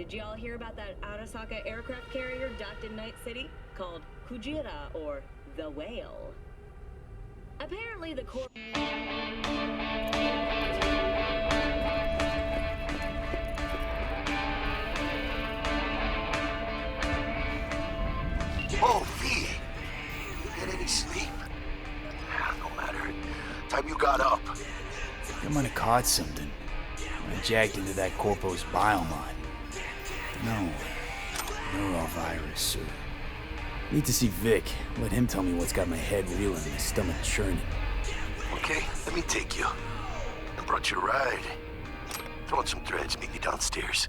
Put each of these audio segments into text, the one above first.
Did y'all hear about that Arasaka aircraft carrier docked in Night City called Kujira, or the Whale? Apparently the corp... Oh, V! Get any sleep? No matter. Time you got up. I might have caught something. I jacked into that corpo's biomod. No. Neurovirus, or... Need to see Vic. Let him tell me what's got my head reeling and my stomach churning. Okay, let me take you. I brought you a ride. Throw in some threads, meet me downstairs.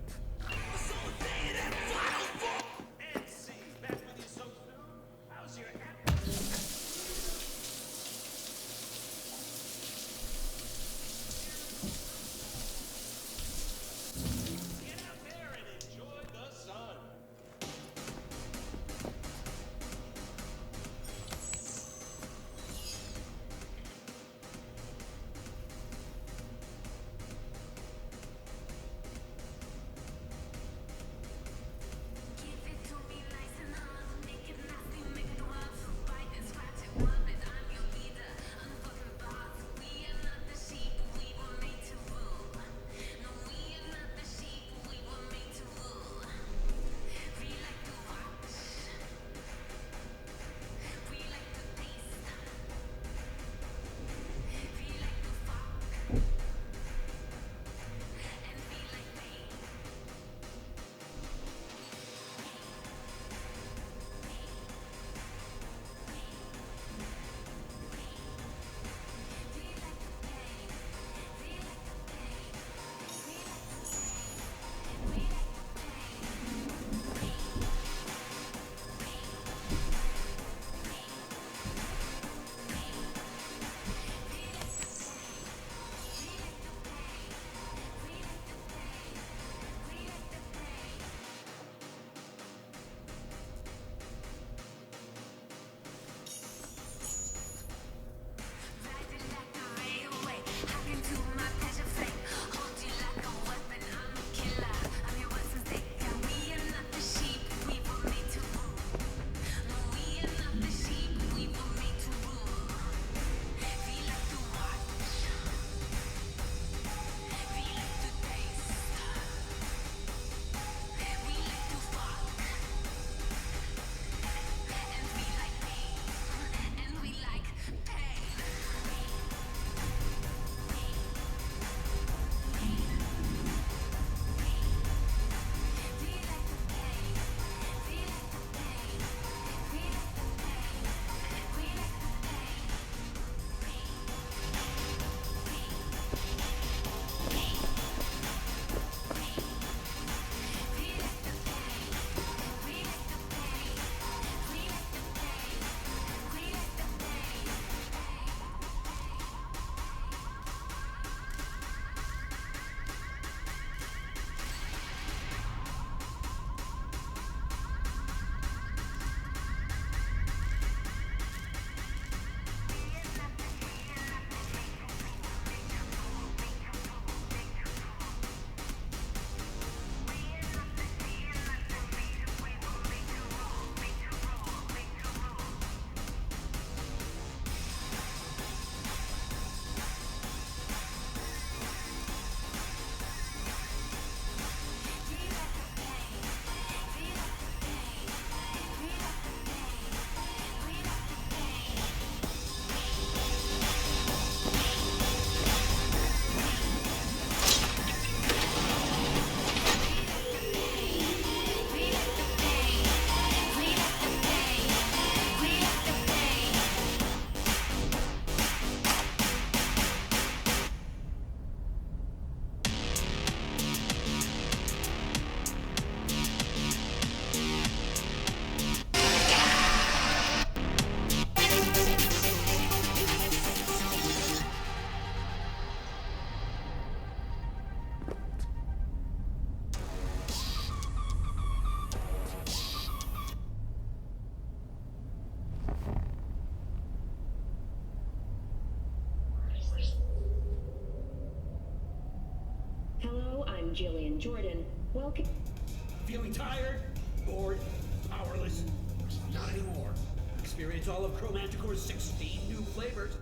Hello, I'm Jillian Jordan. Welcome. Feeling tired? Bored? Powerless? Not anymore. Experience all of Chromanticore's 16 new flavors.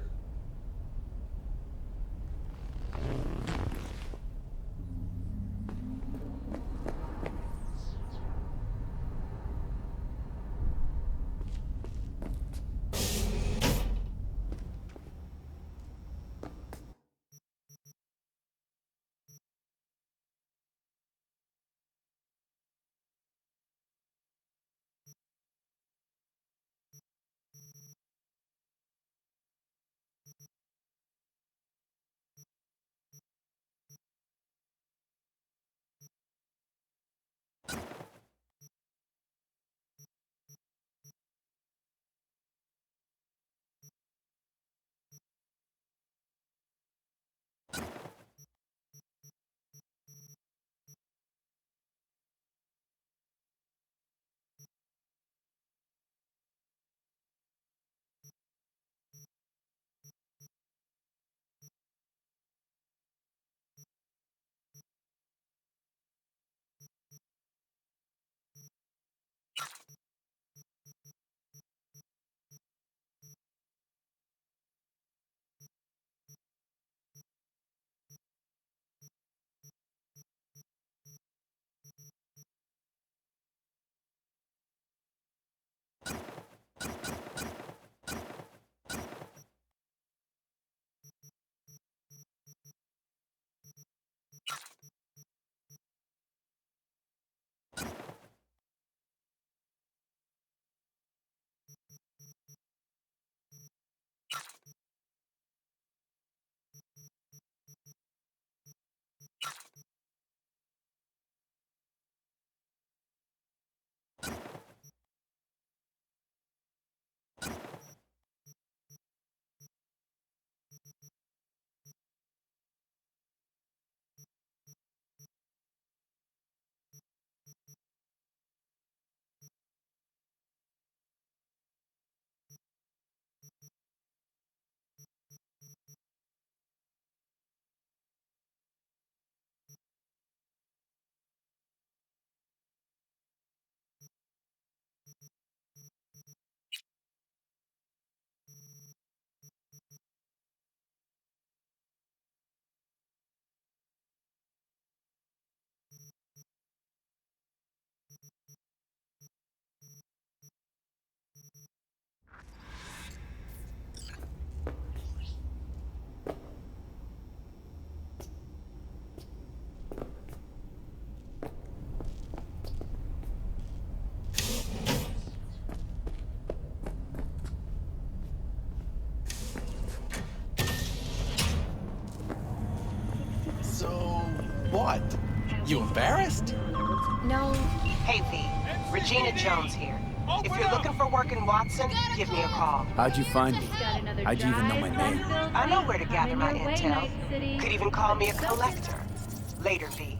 What? You embarrassed? No. Hey, V. Regina Jones here. If you're looking for work in Watson, give me a call. How'd you find me? How'd you even know my name? I know where to gather my intel. Could even call me a collector. Later, V.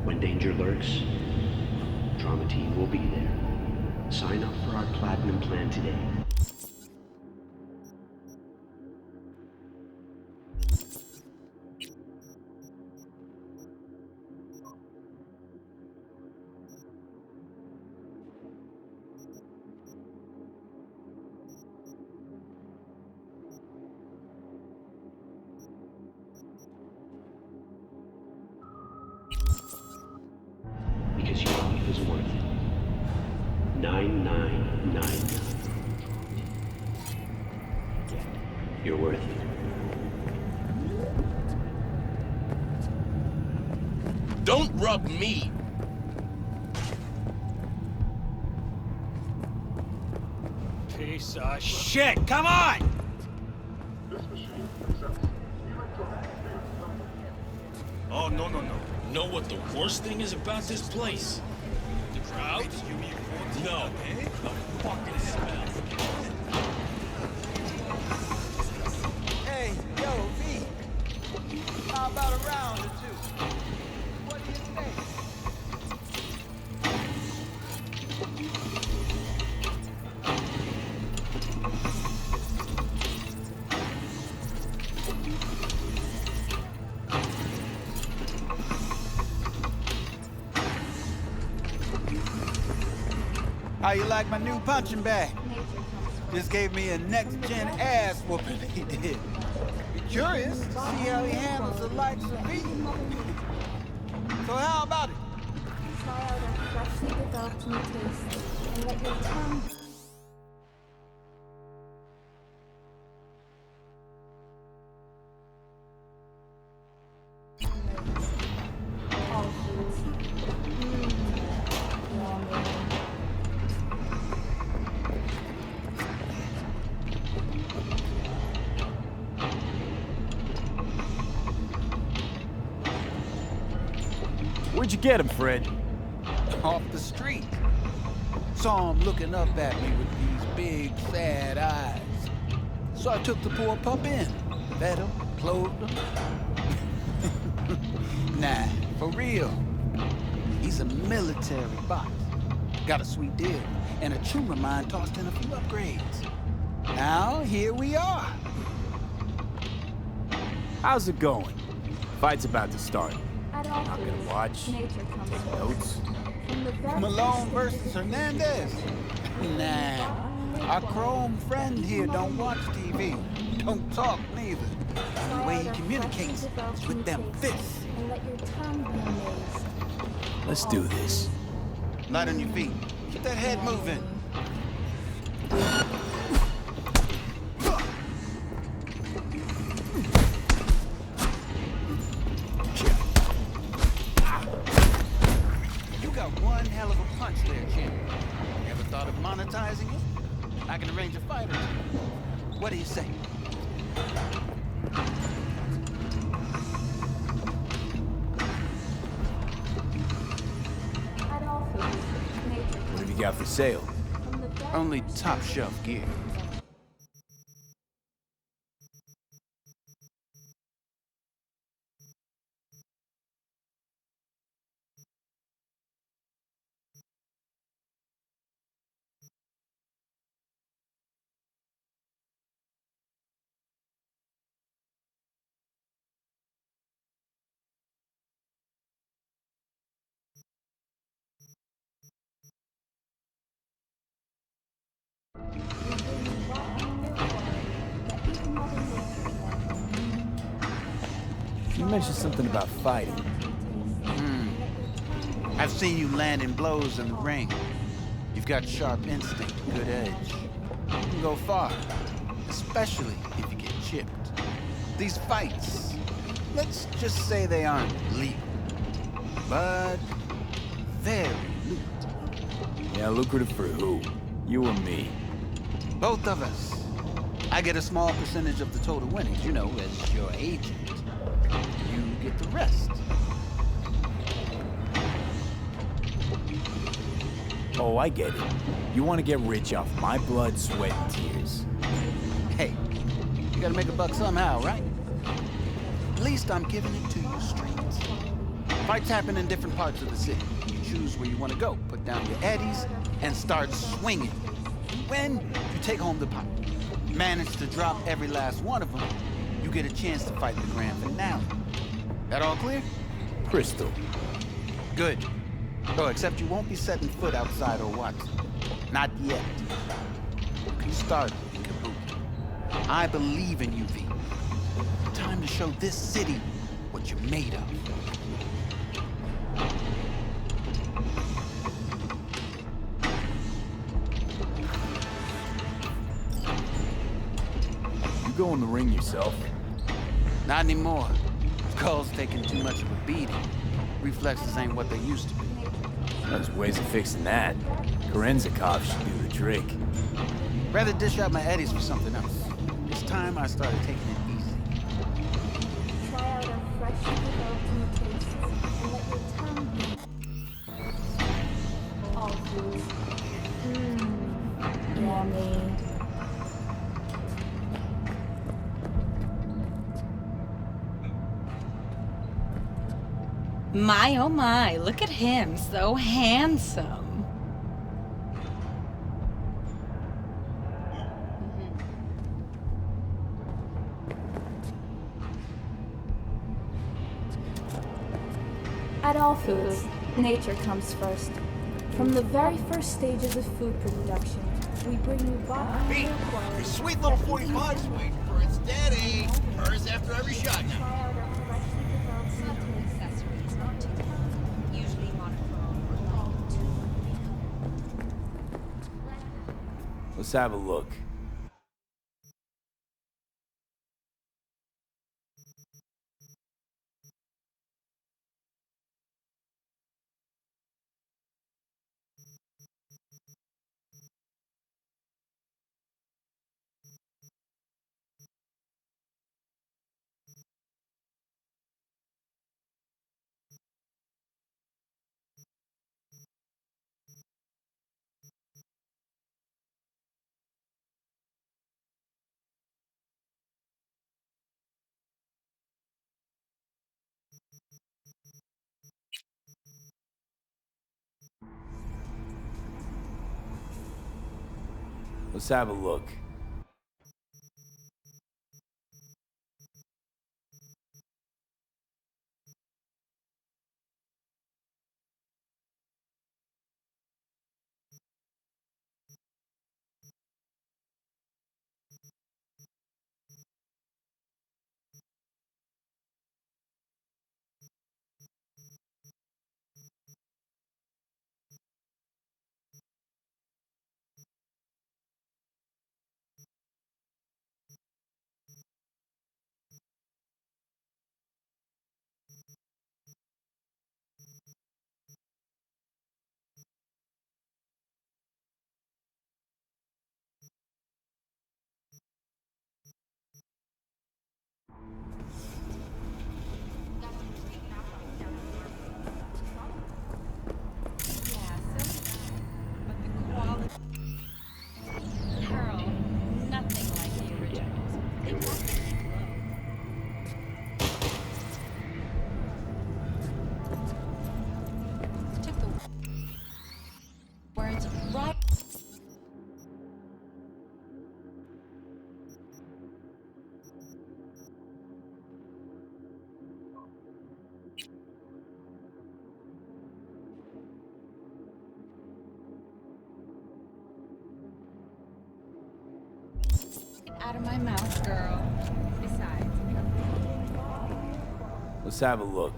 When danger lurks, Trauma Team will be there. Sign up for our Platinum plan today. Because your life is worth it. 9999. You're worth it. Don't rub me! Piece of shit! Come on! Oh, no. Know what the worst thing is about this place? The crowd? No. The fucking smell. How you like my new punching bag? Just gave me a next-gen ass whooping he did. Be curious to see how he handles the likes of me. So how about it? Try out our freshly developed new taste and let your tongue... Where'd you get him, Fred? Off the street. Saw him looking up at me with these big, sad eyes. So I took the poor pup in. Fed him, clothed him. Nah, for real. He's a military bot. Got a sweet deal, and a chum of mine tossed in a few upgrades. Now, here we are. How's it going? Fight's about to start. Not gonna watch. Notes. Malone versus Hernandez. Nah. Our Chrome friend here don't watch TV. Don't talk neither. The only way he communicates is with them fists. Let's do this. Light on your feet. Keep that head moving. One hell of a punch there, champ. Ever thought of monetizing it? I can arrange a fight or two. What do you say? What have you got for sale? Only top shelf gear. You mentioned something about fighting. I've seen you landing blows in the ring. You've got sharp instinct, good edge. You can go far, especially if you get chipped. These fights, let's just say they aren't legal, but very lucrative. Yeah, lucrative for who? You or me? Both of us. I get a small percentage of the total winnings, you know, as your agent. You get the rest. Oh, I get it. You want to get rich off my blood, sweat, and tears. Hey, you gotta make a buck somehow, right? At least I'm giving it to you straight. Fights happen in different parts of the city. You choose where you want to go, put down your eddies, and start swinging. When you take home the pot, manage to drop every last one of them, you get a chance to fight the grand finale. That all clear? Crystal. Good. Oh, except you won't be setting foot outside or watching. Not yet. You can start in Kabuki. I believe in you, V. Time to show this city what you're made of. You go in the ring yourself? Not anymore. Skull's taking too much of a beating. Reflexes ain't what they used to be. There's ways of fixing that. Korenzikov should do the trick. Rather dish out my eddies for something else. It's time I started taking it easy. Try out our freshly developed new tastes and let your tongue be. All foods. Yummy. My, oh my, look at him, so handsome. At all foods, nature comes first. From the very first stages of food production, we bring you back Pete, your sweet little 45's waiting for its daddy. Hers after every shot now. try out our freshly developed mutations. Accessories, not too tough. Usually monochrome or light. Let's have a look. Let's have a look. Pearl, nothing like the originals. They work took the words right. Out of my mouth, girl. Besides, Let's have a look.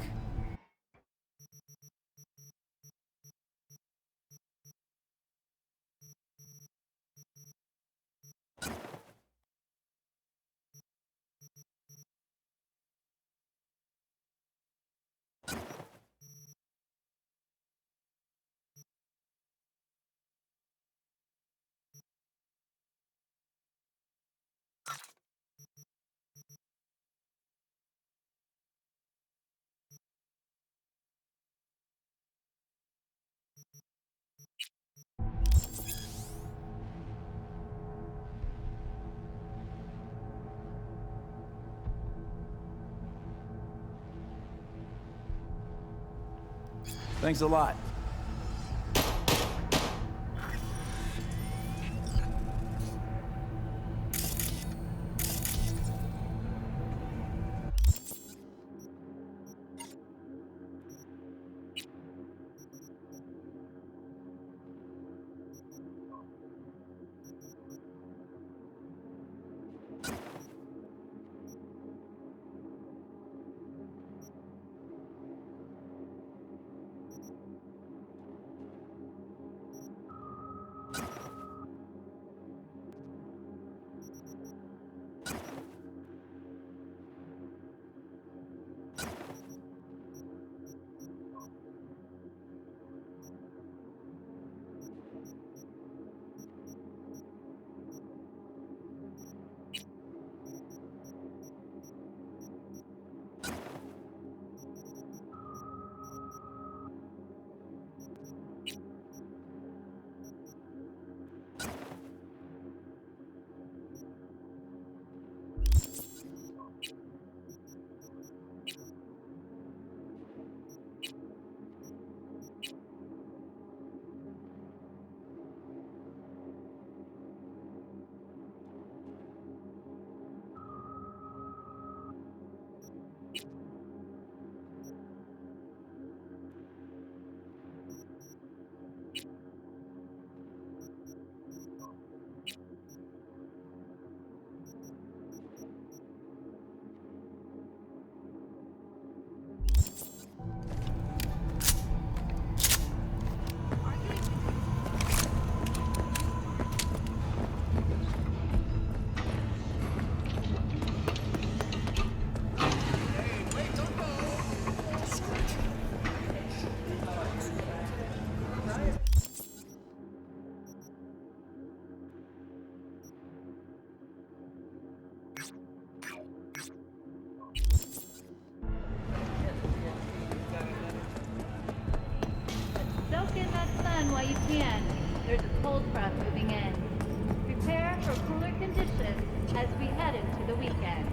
Thanks a lot. while you can. There's a cold front moving in. Prepare for cooler conditions as we head into the weekend.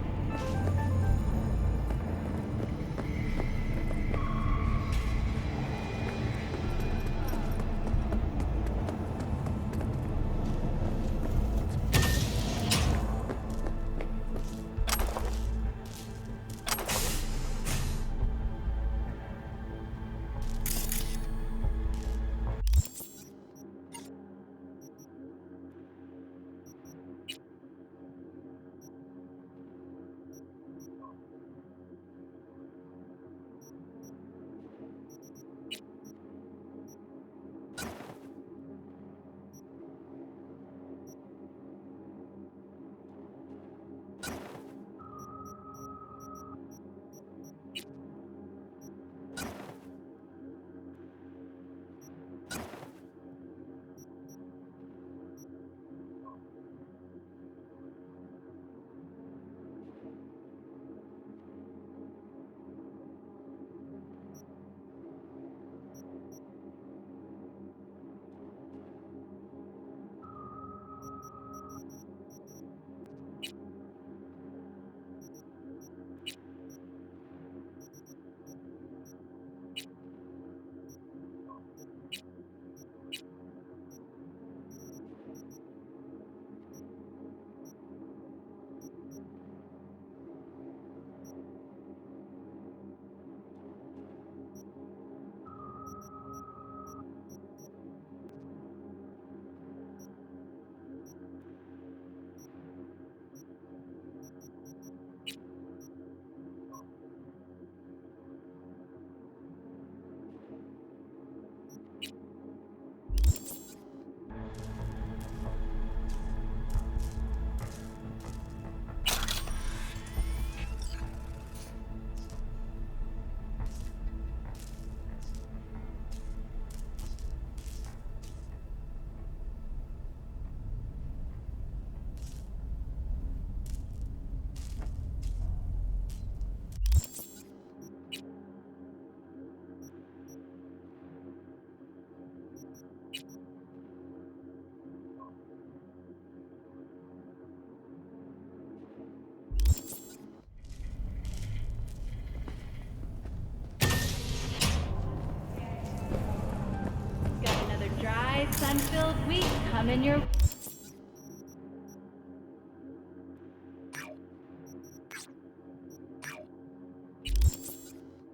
Sun-filled week coming your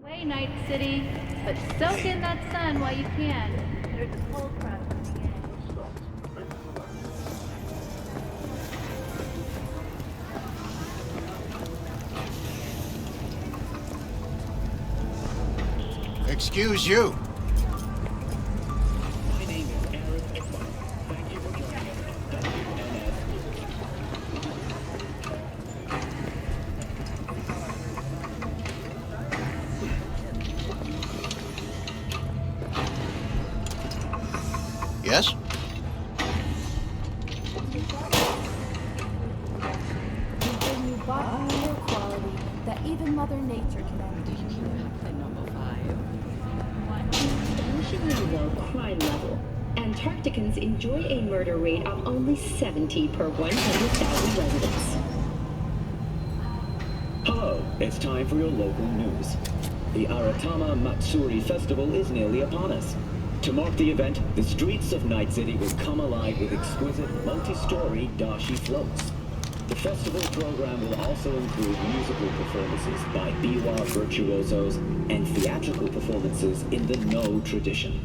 way, Night City, but soak in that sun while you can. There's a cold front coming in. Excuse you. Yes? We bring you bottom air quality that even Mother Nature can envy. Usually low crime level. Antarcticans enjoy a murder rate of only 70 per 100,000 residents. Hello, it's time for your local news. The Aratama Matsuri Festival is nearly upon us. To mark the event, the streets of Night City will come alive with exquisite multi-story dashi floats. The festival program will also include musical performances by biwa virtuosos and theatrical performances in the No tradition.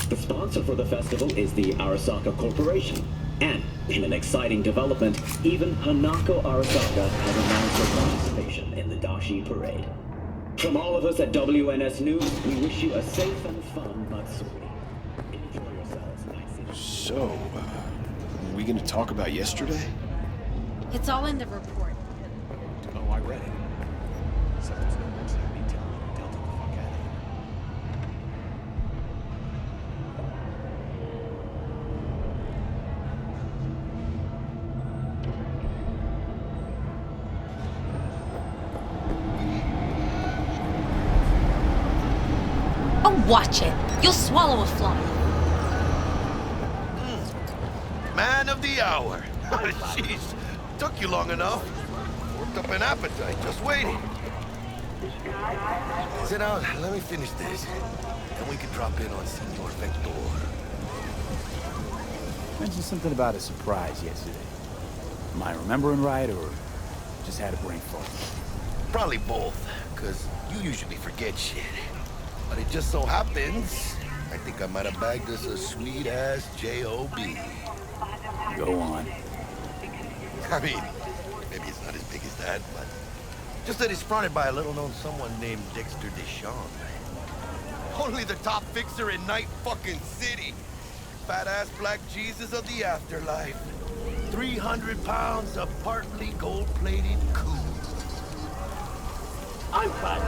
The sponsor for the festival is the Arasaka Corporation. And, in an exciting development, even Hanako Arasaka has announced her participation in the dashi parade. From all of us at WNS News, we wish you a safe and fun Matsuri. So, are we going to talk about yesterday? It's all in the report. Oh, I read it. Except there's no mention of me telling you to Delta the fuck out of Oh, watch it. You'll swallow a fly. the hour. Jeez, took you long enough. Worked up an appetite, just waiting. Sit down, let me finish this. Then we can drop in on Senor Vector. Mentioned something about a surprise yesterday. Am I remembering right, or just had a brain fart? Probably both, because you usually forget shit. But it just so happens, I think I might have bagged us a sweet-ass J.O.B. Go on. I mean, maybe it's not as big as that, but just that it's fronted by a little-known someone named Dexter Deshawn. Only the top fixer in Night fucking City. Fat-ass black Jesus of the afterlife. 300 pounds of partly gold-plated coup. I'm fine.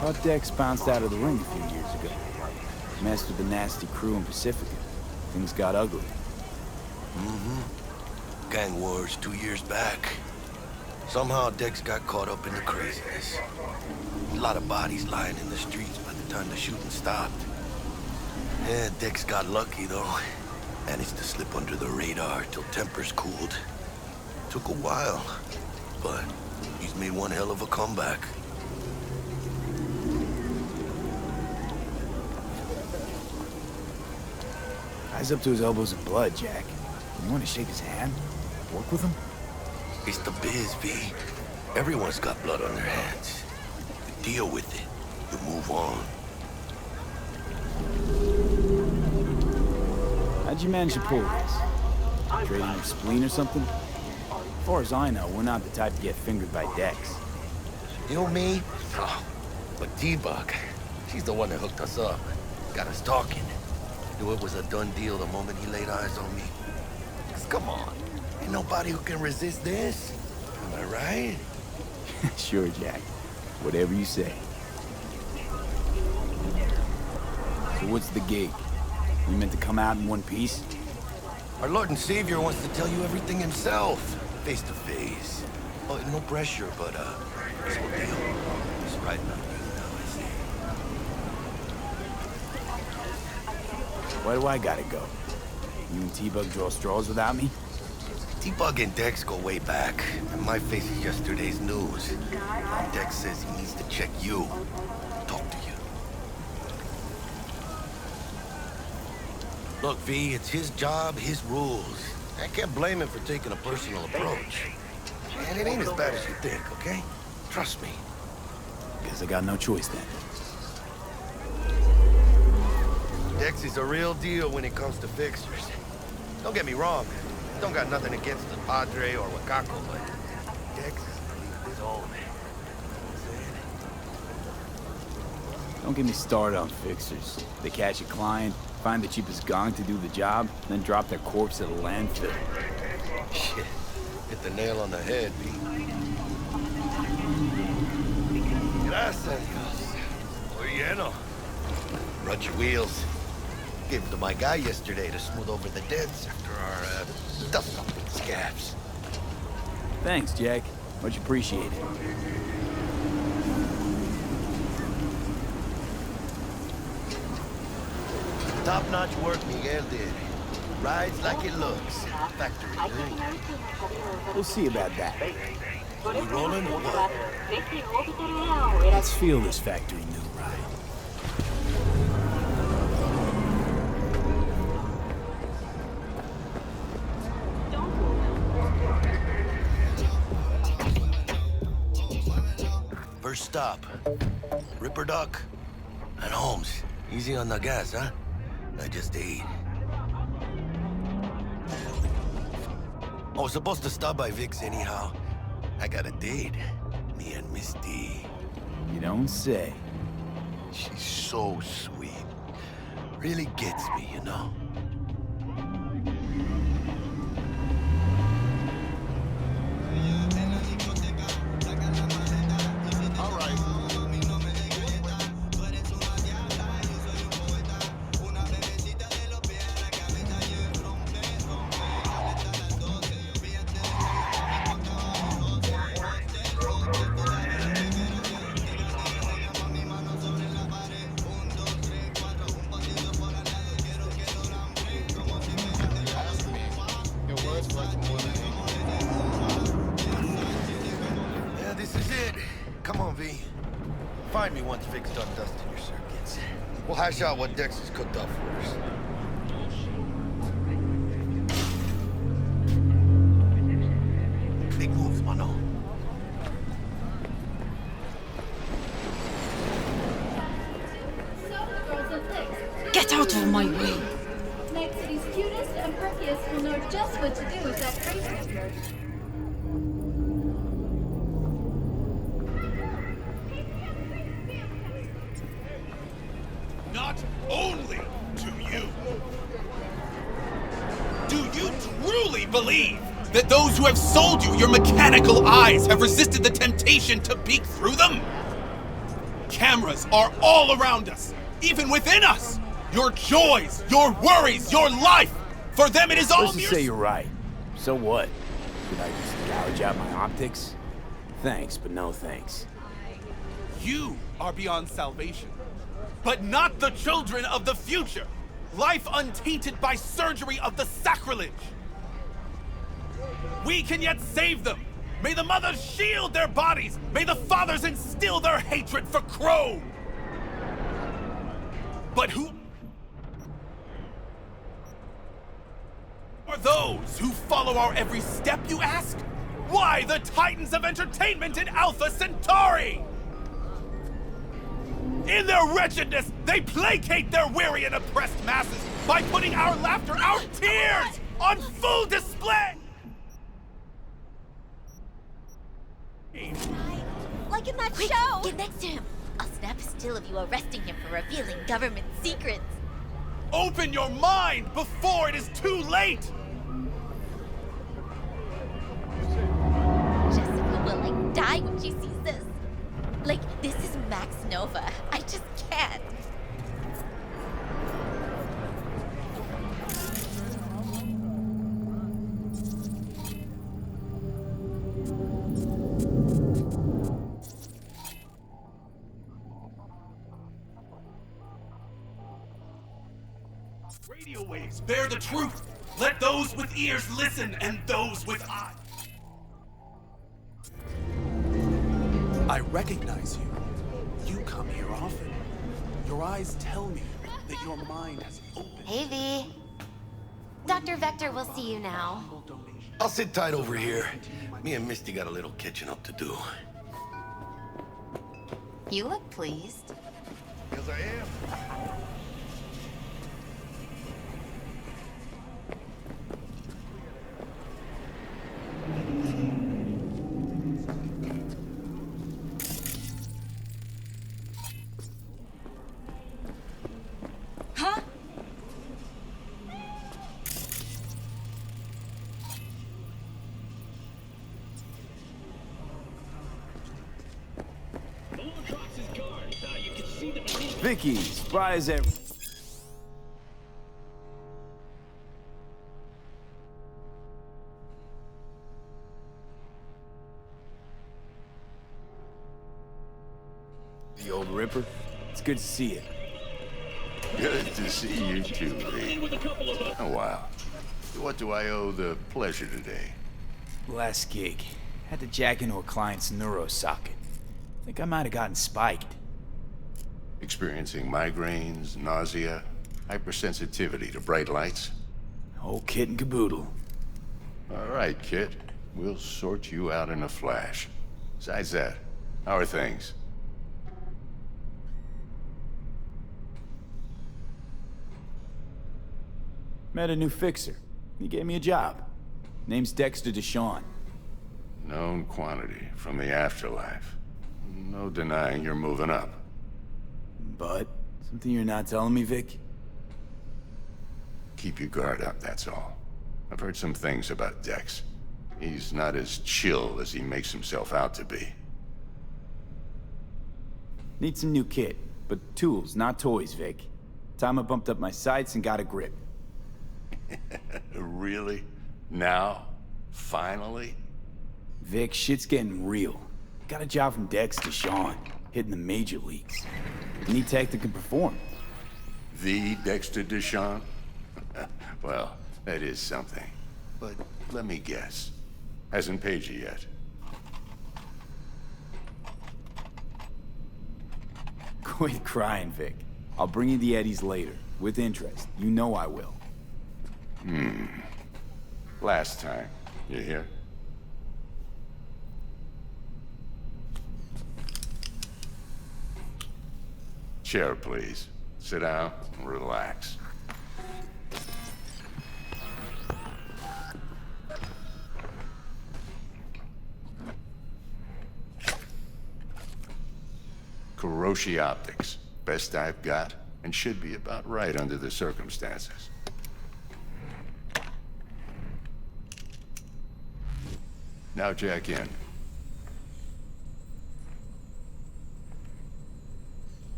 Thought Dex bounced out of the ring a few years ago. Messed with the nasty crew in Pacifica. Things got ugly. Mm-hmm. Gang wars 2 years back. Somehow Dex got caught up in the craziness. A lot of bodies lying in the streets by the time the shooting stopped. Yeah, Dex got lucky though. Managed to slip under the radar till tempers cooled. Took a while, but he's made one hell of a comeback. Guy's up to his elbows in blood, Jack. You want to shake his hand? Work with him? It's the biz, V. Everyone's got blood on their hands. You deal with it. You move on. How'd you manage to pull this? Trading your spleen or something? As far as I know, we're not the type to get fingered by Dex. You know me? Oh, but T-Bug, she's the one that hooked us up. Got us talking. Knew it was a done deal the moment he laid eyes on me. 'Cause come on, ain't nobody who can resist this. Am I right? Sure, Jack. Whatever you say. So what's the gig? You meant to come out in one piece? Our Lord and Savior wants to tell you everything himself, face to face. Oh, no pressure, but this whole deal is riding on you now, I see. Why do I gotta go? You and T-Bug draw straws without me? T-Bug and Dex go way back, and my face is yesterday's news. Now Dex says he needs to check you, talk to you. Look, V, it's his job, his rules. I can't blame him for taking a personal approach. And it ain't as bad as you think, okay? Trust me. Guess I got no choice then. Dex is a real deal when it comes to fixers. Don't get me wrong. Don't got nothing against the Padre or Wakako, but Dex is his own. Don't get me started on fixers. They catch a client, find the cheapest gong to do the job, then drop their corpse at a landfill. Shit. Hit the nail on the head, V. Gracias a Dios. Muy lleno. Run your wheels. Gave them to my guy yesterday to smooth over the dents after our dust-up with scabs. Thanks, Jack. Much appreciated. Top-notch work Miguel did. Rides like it looks. Factory new. We'll see about that. You rolling or what? Let's feel this factory new ride. First stop. Ripper Duck and Holmes. Easy on the gas, huh? I just ate. I was supposed to stop by Vic's anyhow. I got a date. Me and Misty. You don't say. She's so sweet. Really gets me, you know? Find me once Vic's done dusting your circuits. We'll hash out what Dex has cooked up for us. Big moves, mano. Get out of my way! Night City's cutest and perkiest will know just what to do with that crazy bird. Not only to you. Do you truly believe that those who have sold you your mechanical eyes have resisted the temptation to peek through them? Cameras are all around us, even within us. Your joys, your worries, your life. For them it is all Let's just say you're right. So what? Should I just gouge out my optics? Thanks, but no thanks. You are beyond salvation, but not the children of the future. Life untainted by surgery of the sacrilege. We can yet save them. May the mothers shield their bodies. May the fathers instill their hatred for Crow. But who are those who follow our every step, you ask? Why the titans of entertainment in Alpha Centauri? In their wretchedness, they placate their weary and oppressed masses by putting our laughter, our tears, on full display! Like in that show! Get next to him! I'll snap a still of you arresting him for revealing government secrets. Open your mind before it is too late! Jessica will, like, die when she sees this. Like, this is Max Nova. I just can't. Radio waves bear the truth. Let those with ears listen and those with eyes. I recognize you. You come here often. Your eyes tell me that your mind has opened. Hey, V. Dr. Vector will see you now. I'll sit tight over here. Me and Misty got a little catching up to do. You look pleased. Because I am. Huh? Vicky, spry as ever. The old Ripper. It's good to see you. Good to see you too, Lee. Oh, wow. What do I owe the pleasure today? Last gig. Had to jack into a client's neuro socket. Think I might have gotten spiked. Experiencing migraines, nausea, hypersensitivity to bright lights? Whole kit and caboodle. All right, kid. We'll sort you out in a flash. Besides that, how are things? Met a new fixer. He gave me a job. Name's Dexter Deshawn. Known quantity from the afterlife. No denying you're moving up. But, something you're not telling me, Vic? Keep your guard up, that's all. I've heard some things about Dex. He's not as chill as he makes himself out to be. Need some new kit, but tools, not toys, Vic. Time I bumped up my sights and got a grip. Really? Now? Finally? Vic, shit's getting real. Got a job from Dex Deshawn, hitting the major leagues. Need tech that can perform. The Dexter Deshawn? Well, that is something. But let me guess. Hasn't paid you yet. Quit crying, Vic. I'll bring you the eddies later, with interest. You know I will. Last time. You hear? Chair, please. Sit down and relax. Kiroshi Optics. Best I've got, and should be about right under the circumstances. Now jack in.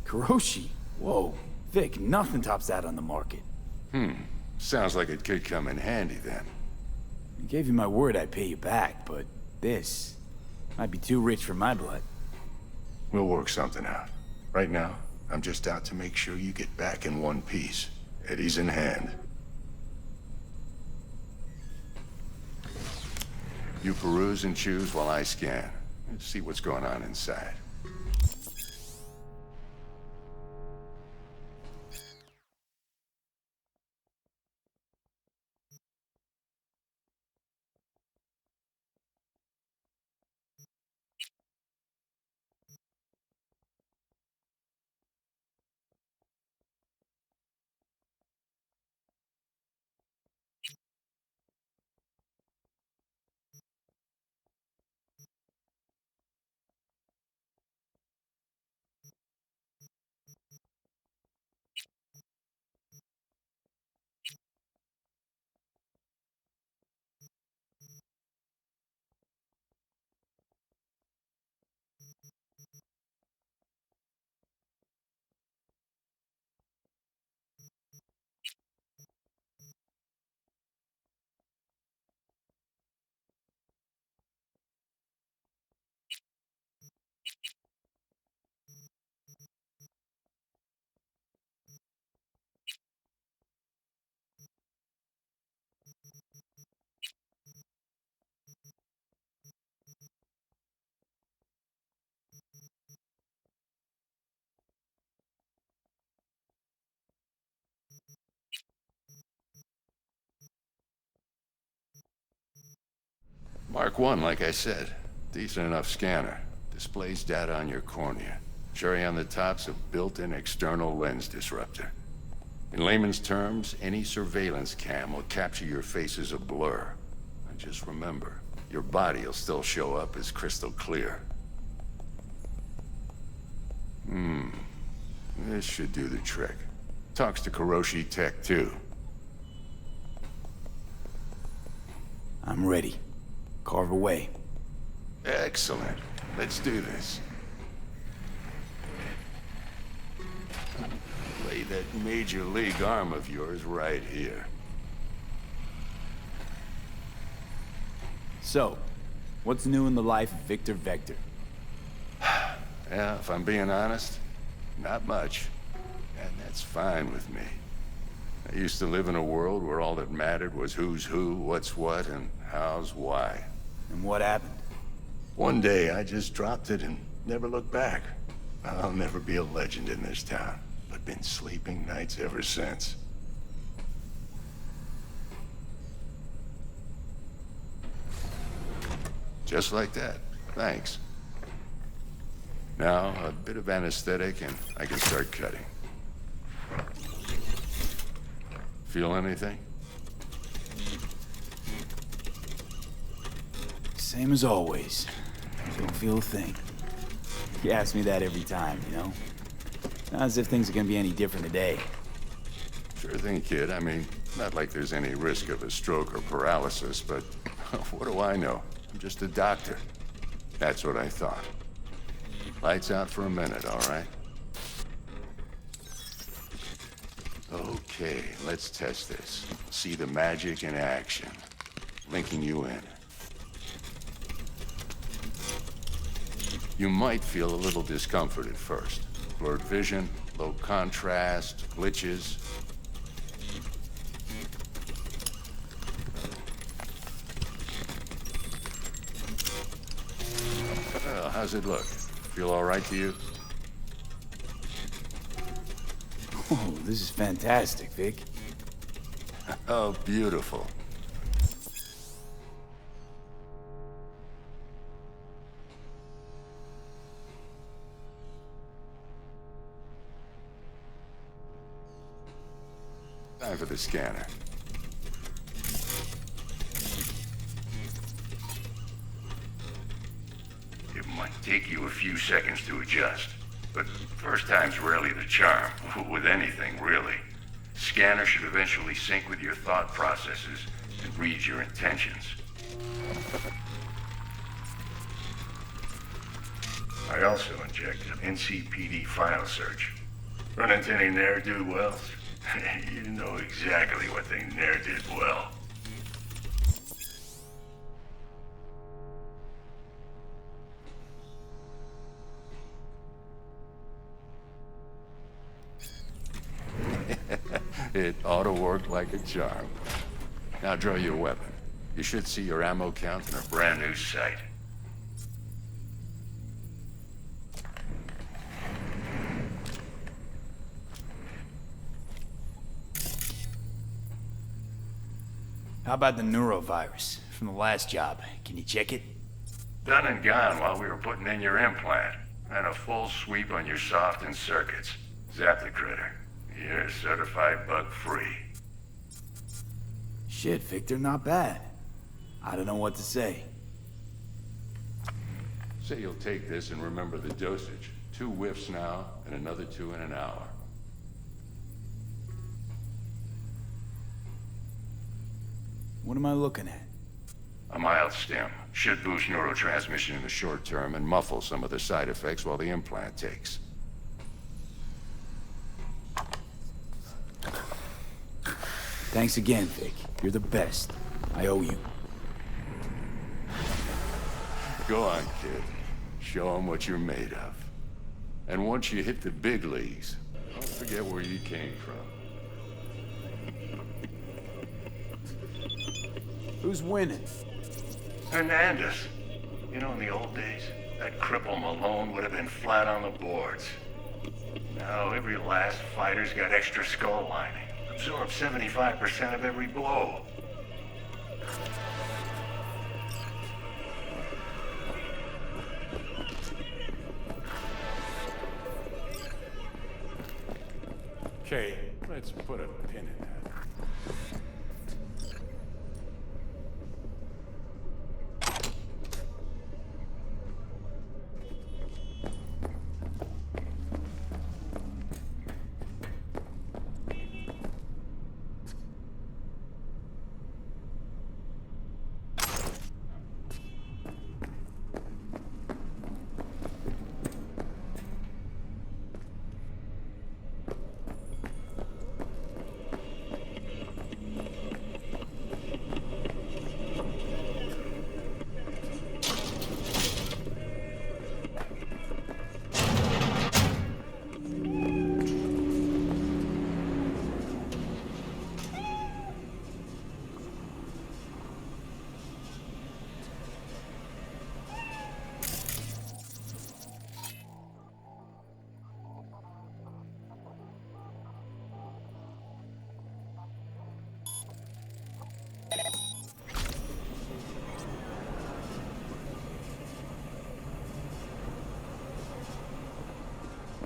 Kiroshi? Whoa. Vic, nothing tops that on the market. Sounds like it could come in handy then. I gave you my word I'd pay you back, but this might be too rich for my blood. We'll work something out. Right now, I'm just out to make sure you get back in one piece. Eddie's in hand. You peruse and choose while I scan. Let's see what's going on inside. Mark 1, like I said. Decent enough scanner. Displays data on your cornea. Cherry on the top's a built-in external lens disruptor. In layman's terms, any surveillance cam will capture your face as a blur. And just remember, your body will still show up as crystal clear. This should do the trick. Talks to Kiroshi Tech, too. I'm ready. Carve away. Excellent. Let's do this. Lay that major league arm of yours right here. So, what's new in the life of Victor Vector? Yeah, if I'm being honest, not much. And that's fine with me. I used to live in a world where all that mattered was who's who, what's what, and how's why. And what happened? One day, I just dropped it and never looked back. I'll never be a legend in this town, but been sleeping nights ever since. Just like that. Thanks. Now, a bit of anesthetic and I can start cutting. Feel anything? Same as always. Don't feel a thing. You ask me that every time, you know? Not as if things are gonna be any different today. Sure thing, kid. I mean, not like there's any risk of a stroke or paralysis, but what do I know? I'm just a doctor. That's what I thought. Lights out for a minute, all right? Okay, let's test this. See the magic in action. Linking you in. You might feel a little discomfort at first. Blurred vision, low contrast, glitches. Well, how's it look? Feel all right to you? Oh, this is fantastic, Vic. Oh, beautiful. Time for the scanner. It might take you a few seconds to adjust, but first time's rarely the charm, with anything, really. Scanner should eventually sync with your thought processes and read your intentions. I also injected NCPD file search. Run into any ne'er-do-wells? You know exactly what they ne'er did well. It ought to work like a charm. Now draw your weapon. You should see your ammo count in a Brand new sight. How about the neurovirus from the last job? Can you check it? Done and gone while we were putting in your implant. And a full sweep on your soft and circuits. Zap the critter. You're certified bug-free. Shit, Victor, not bad. I don't know what to say. Say you'll take this and remember the dosage. 2 whiffs now, and another 2 in an hour. What am I looking at? A mild stim. Should boost neurotransmission in the short term and muffle some of the side effects while the implant takes. Thanks again, Vic. You're the best. I owe you. Go on, kid. Show them what you're made of. And once you hit the big leagues, don't forget where you came from. Who's winning? Hernandez. You know, in the old days, that cripple Malone would have been flat on the boards. Now, every last fighter's got extra skull lining. Absorbs 75% of every blow. Okay, let's put a pin in that.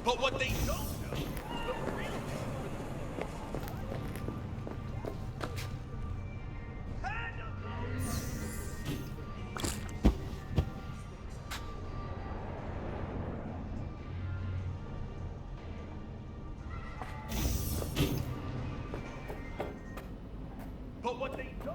But what they don't know... But what they don't...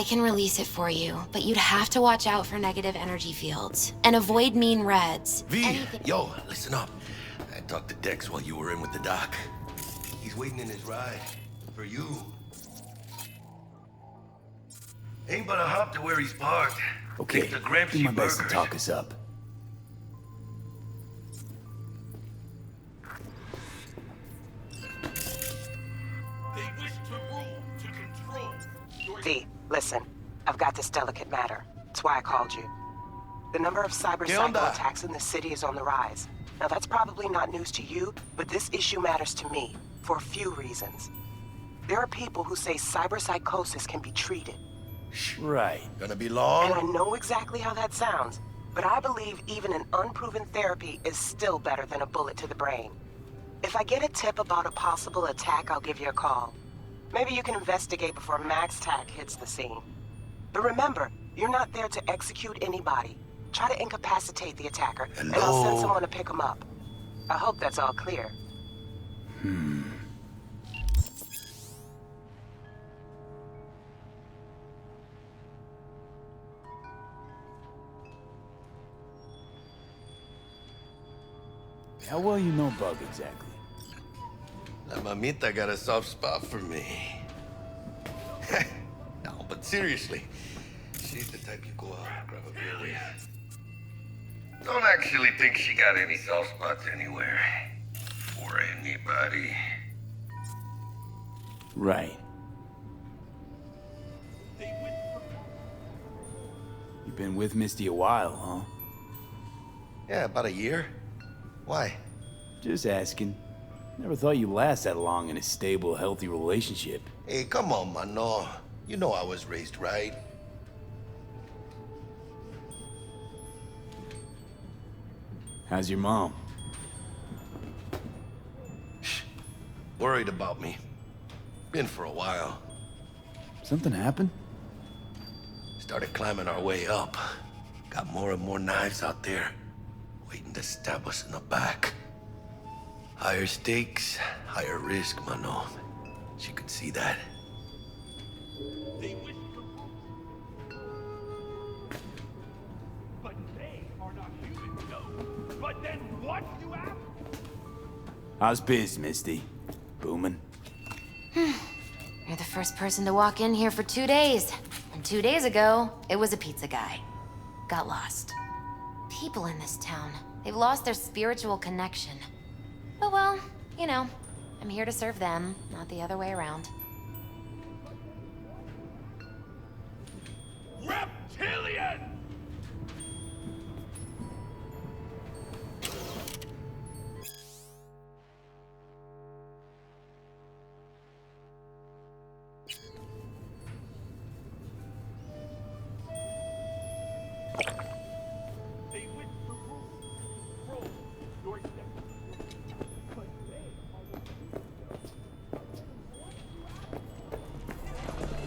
I can release it for you, but you'd have to watch out for negative energy fields and avoid mean reds. V, yo, listen up. I talked to Dex while you were in with the doc. He's waiting in his ride for you. Ain't but a hop to where he's parked. Okay, It's the do Gramsci my best to Burgers. talk us up. V, listen. I've got this delicate matter. That's why I called you. The number of cyber attacks in the city is on the rise. Now that's probably not news to you, but this issue matters to me for a few reasons. There are people who say cyberpsychosis can be treated. Right. Gonna be long? And I know exactly how that sounds, but I believe even an unproven therapy is still better than a bullet to the brain. If I get a tip about a possible attack, I'll give you a call. Maybe you can investigate before Max Tac hits the scene. But remember, you're not there to execute anybody. Try to incapacitate the attacker, and I'll send someone to pick him up. I hope that's all clear. How well you know Bug exactly? La mamita got a soft spot for me. No, but seriously, she's the type you go out and grab a beer with. Don't actually think she got any soft spots anywhere. For anybody. Right. You've been with Misty a while, huh? Yeah, about a year. Why? Just asking. Never thought you'd last that long in a stable, healthy relationship. Hey, come on, mano. You know I was raised right. How's your mom? Worried about me. Been for a while. Something happened? Started climbing our way up. Got more and more knives out there, waiting to stab us in the back. Higher stakes, higher risk, mano. She could see that. But they are not human, no. But then what, you ask? How's biz, Misty? Booming? You're the first person to walk in here for 2 days. And 2 days ago, it was a pizza guy. Got lost. People in this town, they've lost their spiritual connection. But well, you know, I'm here to serve them, not the other way around. Reptilian!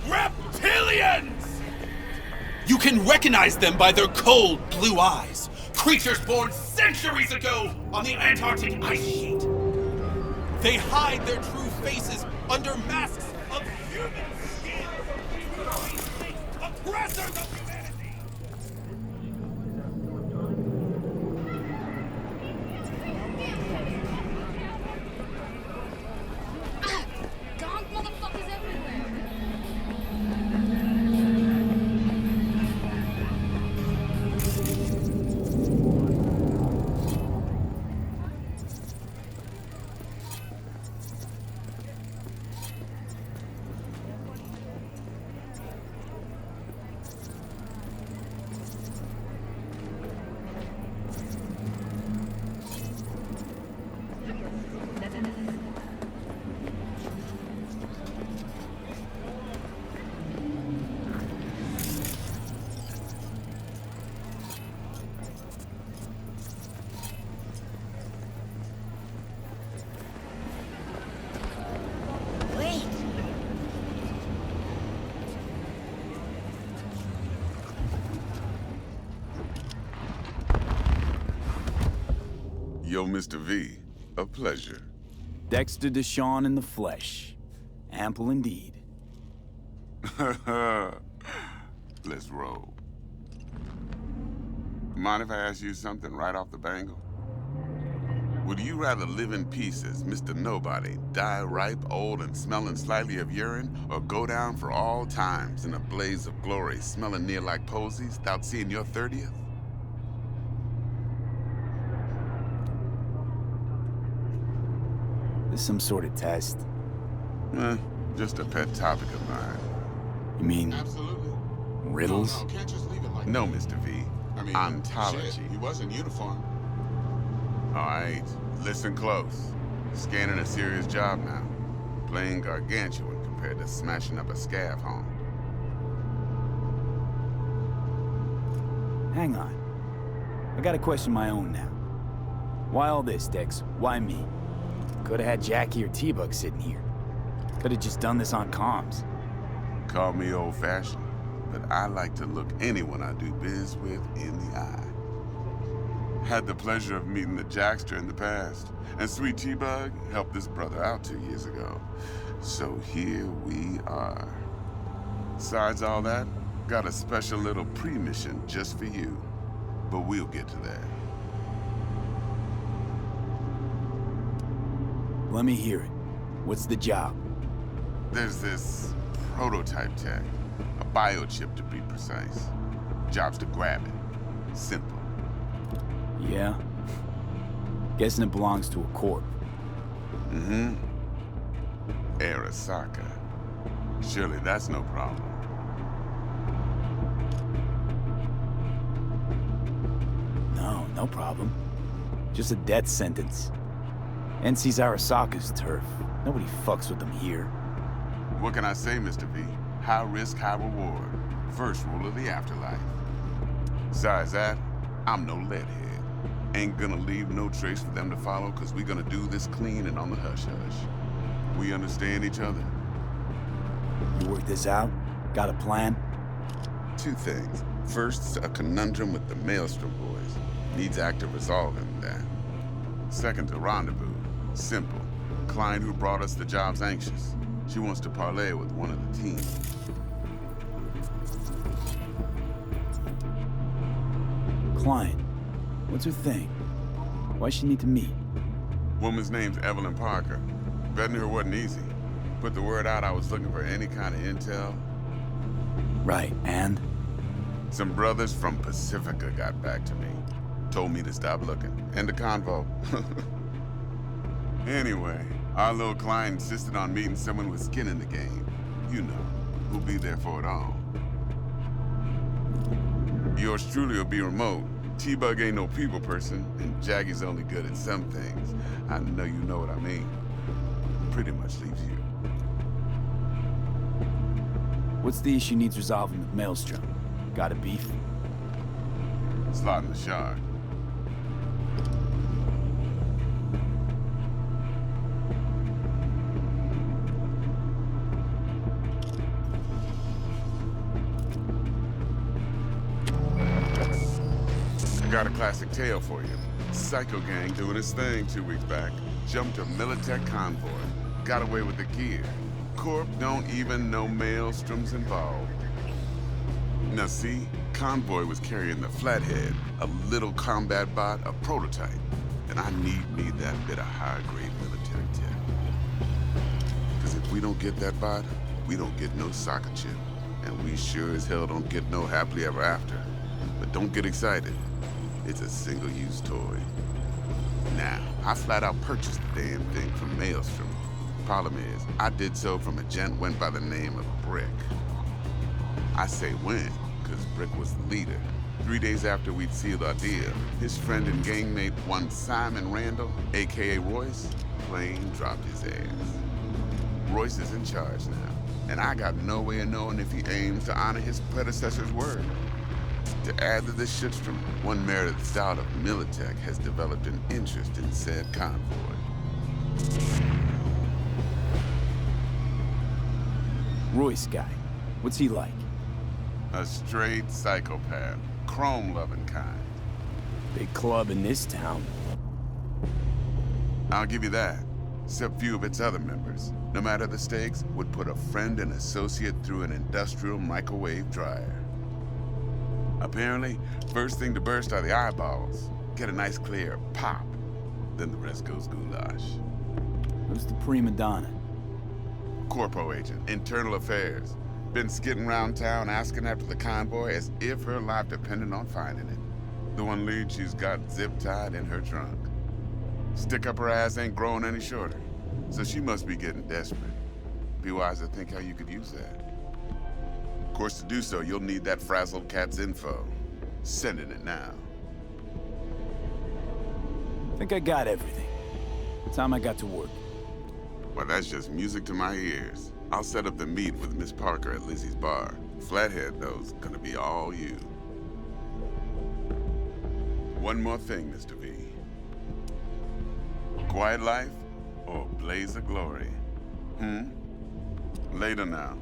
Reptilians! You can recognize them by their cold blue eyes. Creatures born centuries ago on the Antarctic ice sheet. They hide their true faces under masks of human skin. Oppressors of humanity! Gone motherfuckers everywhere. Wait. Yo, Mr. V, a pleasure. Dexter Deshawn in the flesh. Ample indeed. Let's roll. Mind if I ask you something right off the bangle? Would you rather live in pieces, Mr. Nobody, die ripe, old, and smelling slightly of urine, or go down for all times in a blaze of glory, smelling near like posies, without seeing your 30th? This some sort of test? Just a pet topic of mine. You mean... Absolutely. Riddles? No, can't just leave it like no, Mr. V. I mean, ontology. Shit, he was in uniform. All right, listen close. Scanning a serious job now. Playing gargantuan compared to smashing up a scav home. Hang on. I gotta question my own now. Why all this, Dex? Why me? Could've had Jackie or T-Bug sitting here. Could've just done this on comms. Call me old-fashioned, but I like to look anyone I do biz with in the eye. Had the pleasure of meeting the Jackster in the past, and Sweet T-Bug helped this brother out 2 years ago. So here we are. Besides all that, got a special little pre-mission just for you. But we'll get to that. Let me hear it. What's the job? There's this prototype tech, a biochip to be precise. Job's to grab it. Simple. Yeah? Guessing it belongs to a corp. Mm-hmm. Arasaka. Surely that's no problem. No problem. Just a death sentence. NC's Arasaka's turf. Nobody fucks with them here. What can I say, Mr. V? High risk, high reward. First rule of the afterlife. Besides that, I'm no leadhead. Ain't gonna leave no trace for them to follow, cause we gonna do this clean and on the hush-hush. We understand each other. You work this out? Got a plan? Two things. First, a conundrum with the Maelstrom boys. Needs active resolving that. Second, a rendezvous. Simple. Client who brought us the job's anxious. She wants to parlay with one of the team. Client. What's her thing? Why she need to meet? Woman's name's Evelyn Parker. Vetting her wasn't easy. Put the word out I was looking for any kind of intel. Right, and? Some brothers from Pacifica got back to me. Told me to stop looking. End of convo. Anyway, our little client insisted on meeting someone with skin in the game. You know, who'll be there for it all. Yours truly will be remote. T-Bug ain't no people person, and Jaggy's only good at some things. I know you know what I mean. Pretty much leaves you. What's the issue needs resolving with Maelstrom? Got a beef? Slotting the shard. Got a classic tale for you. Psycho gang doing his thing 2 weeks back. Jumped a Militech convoy. Got away with the gear. Corp don't even know Maelstrom's involved. Now see, convoy was carrying the Flathead, a little combat bot, a prototype. And I need me that bit of high-grade military tech. Because if we don't get that bot, we don't get no soccer chip. And we sure as hell don't get no happily ever after. But don't get excited. It's a single-use toy. Now, I flat out purchased the damn thing from Maelstrom. Problem is, I did so from a gent went by the name of Brick. I say when, because Brick was the leader. 3 days after we'd sealed our deal, his friend and gangmate, one Simon Randall, a.k.a. Royce, plain dropped his ass. Royce is in charge now, and I got no way of knowing if he aims to honor his predecessor's word. To add to this shitstorm, one Meredith Stout of Militech has developed an interest in said convoy. Royce guy. What's he like? A straight psychopath. Chrome-loving kind. Big club in this town. I'll give you that. Except few of its other members, no matter the stakes, would put a friend and associate through an industrial microwave dryer. Apparently, first thing to burst are the eyeballs. Get a nice clear pop. Then the rest goes goulash. Who's the prima donna? Corpo agent, internal affairs. Been skidding around town asking after the convoy as if her life depended on finding it. The one lead she's got zip-tied in her trunk. Stick up her ass ain't growing any shorter, so she must be getting desperate. Be wise to think how you could use that. Of course, to do so, you'll need that frazzled cat's info. Sending it now. I think I got everything. Time I got to work. Well, that's just music to my ears. I'll set up the meet with Miss Parker at Lizzie's bar. Flathead, though's gonna be all you. One more thing, Mr. V. Quiet life or blaze of glory? Later now.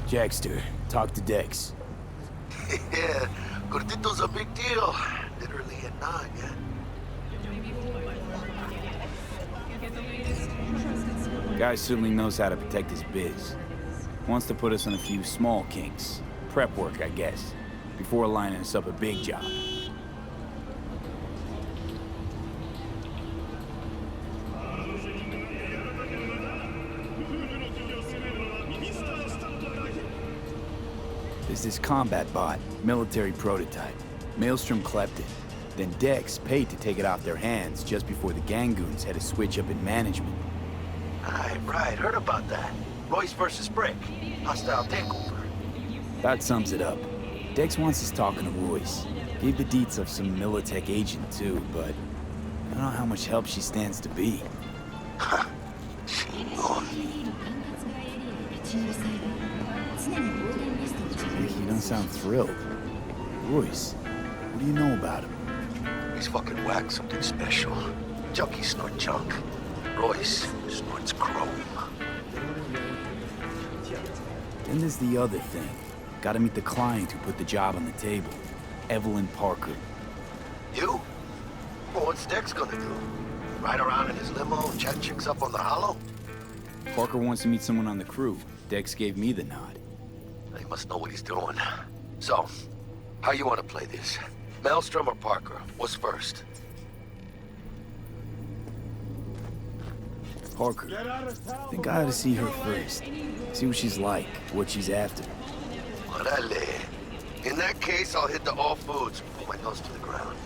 Jackster, talk to Dex. Yeah, Gordito's a big deal. Literally at 9, yeah? Guy certainly knows how to protect his biz. Wants to put us on a few small kinks. Prep work, I guess. Before lining us up a big job. There's this combat bot, military prototype. Maelstrom clept it. Then Dex paid to take it off their hands just before the Gangoons had a switch up in management. Right, heard about that. Royce versus Brick. Hostile takeover. That sums it up. Dex wants us talking to Royce. Gave the deets of some Militech agent too, but I don't know how much help she stands to be. You don't sound thrilled. Royce, what do you know about him? He's fucking whack, something special. Junkies snort junk. Royce snorts chrome. Then there's the other thing. Gotta meet the client who put the job on the table. Evelyn Parker. You? Well, what's Dex gonna do? Ride around in his limo and chat chicks up on the hollow? Parker wants to meet someone on the crew. Dex gave me the nod. He must know what he's doing. So, how you want to play this? Maelstrom or Parker? What's first? Parker. Think I ought to see her first. See what she's like, what she's after. Orale. In that case, I'll hit the all foods. Put my nose to the ground.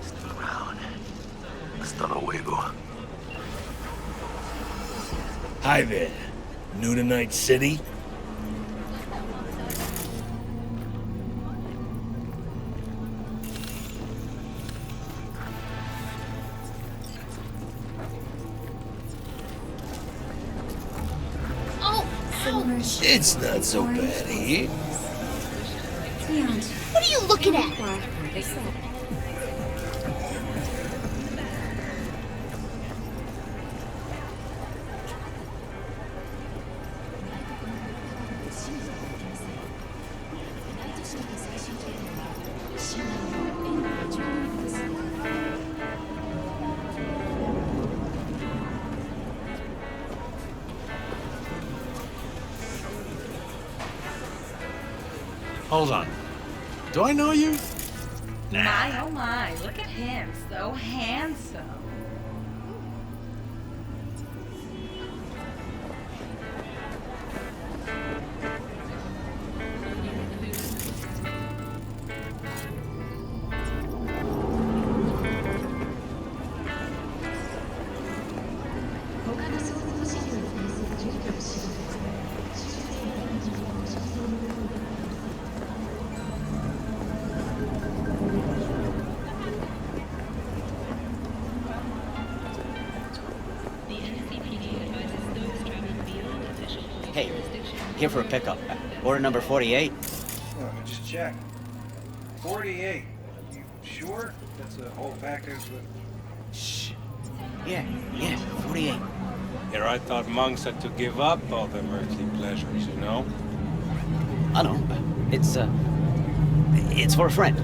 Stick around. Hasta luego. Hi there. New to Night City? It's not so bad here. What are you looking at? Hold on. Do I know you? My, oh my, look at him. So handsome. Hey, here for a pickup. Order number 48. Let me just check. 48. You sure? That's a whole package with... Shh. Yeah, 48. Here I thought monks had to give up all their earthly pleasures, you know? I know. It's for a friend.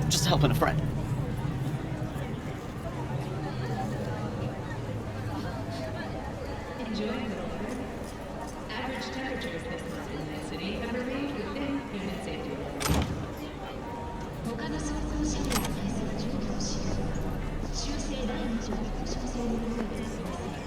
Just helping a friend. Enjoying the weather? Average temperatures this month in Night City have remained within human safety limits. 他の走行車両に対する状況指標、修正第2条故障性の部分で示される。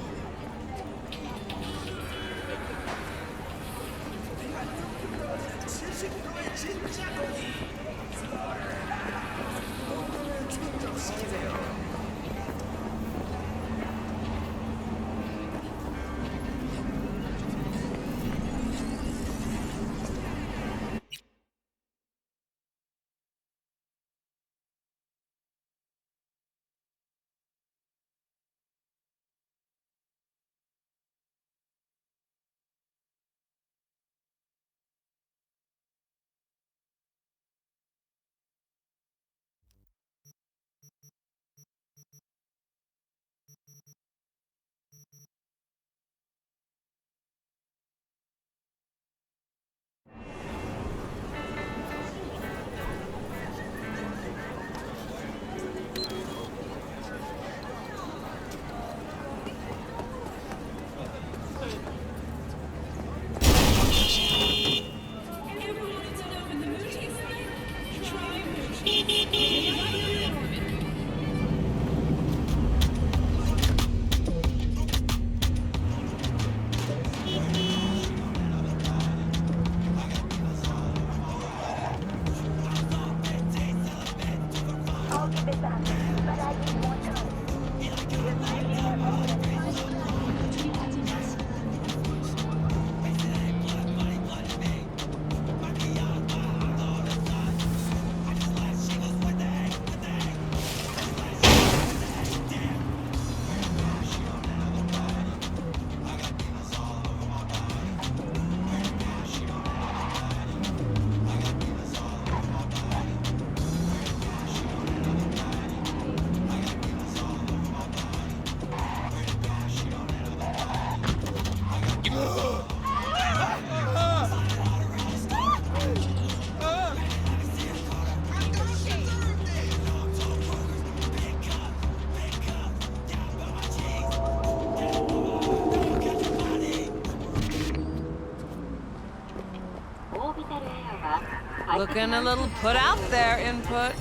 Looking a little put out there, input.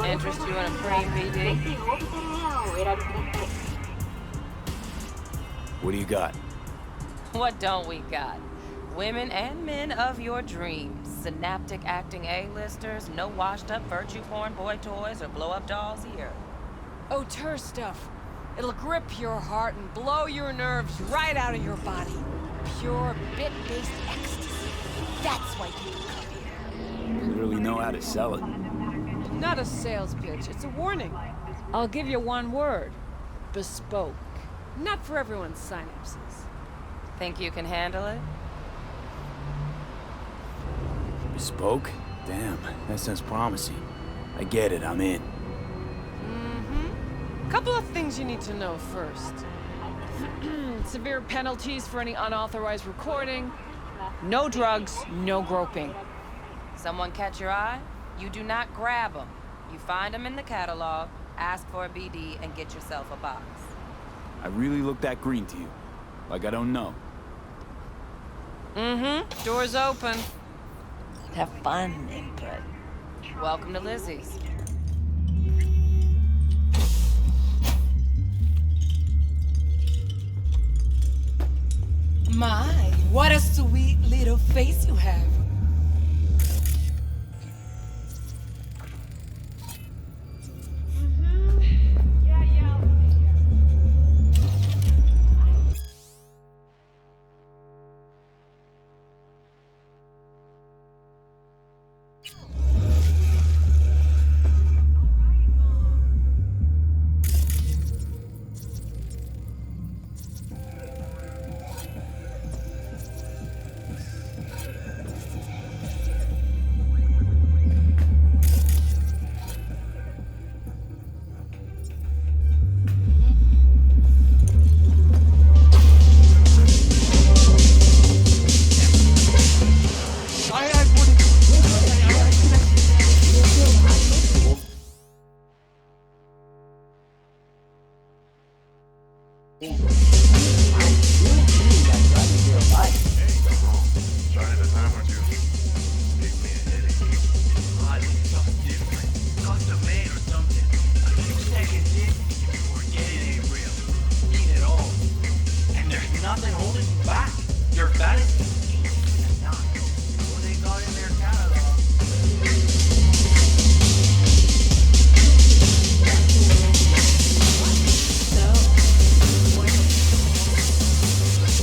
Interest you in a frame VD? What do you got? What don't we got? Women and men of your dreams. Synaptic acting A-listers, no washed-up virtue porn boy toys or blow-up dolls here. Auteur stuff. It'll grip your heart and blow your nerves right out of your body. Pure bit-based ecstasy. That's why people come here. You really know how to sell it. Not a sales pitch, it's a warning. I'll give you one word. Bespoke. Not for everyone's synapses. Think you can handle it? Bespoke? Damn, that sounds promising. I get it, I'm in. Couple of things you need to know first. Severe penalties for any unauthorized recording. No drugs, no groping. Someone catch your eye? You do not grab them. You find them in the catalog, ask for a BD, and get yourself a box. I really look that green to you. Like I don't know. Door's open. Have fun, input. Welcome to Lizzie's. My, what a sweet little face you have.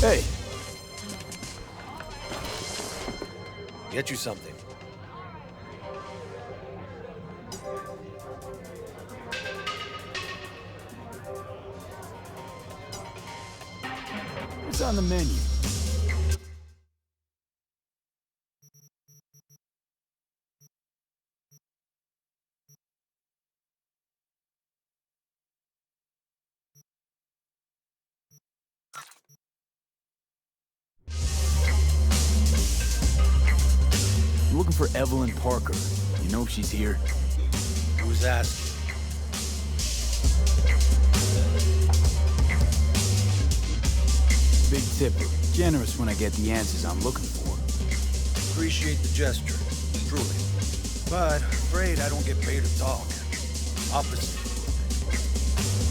Hey. Get you something. What's on the menu? I'm looking for Evelyn Parker. You know if she's here? Who's asking? Big tipper. Generous when I get the answers I'm looking for. Appreciate the gesture, truly. But afraid I don't get paid to talk. Opposite.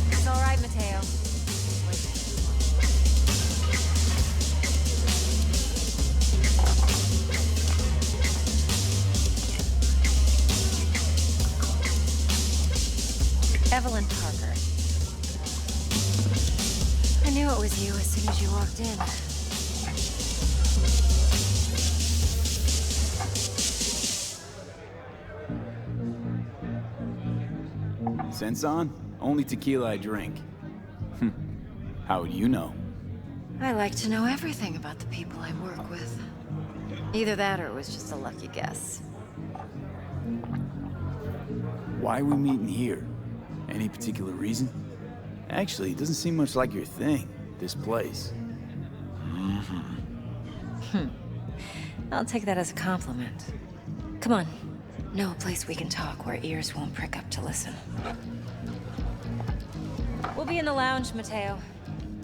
It's all right, Mateo. Evelyn Parker. I knew it was you as soon as you walked in. Sense on? Only tequila I drink. How would you know? I like to know everything about the people I work with. Either that or it was just a lucky guess. Why are we meeting here? Any particular reason? Actually, it doesn't seem much like your thing, this place. I'll take that as a compliment. Come on. Know a place we can talk where ears won't prick up to listen. We'll be in the lounge, Mateo.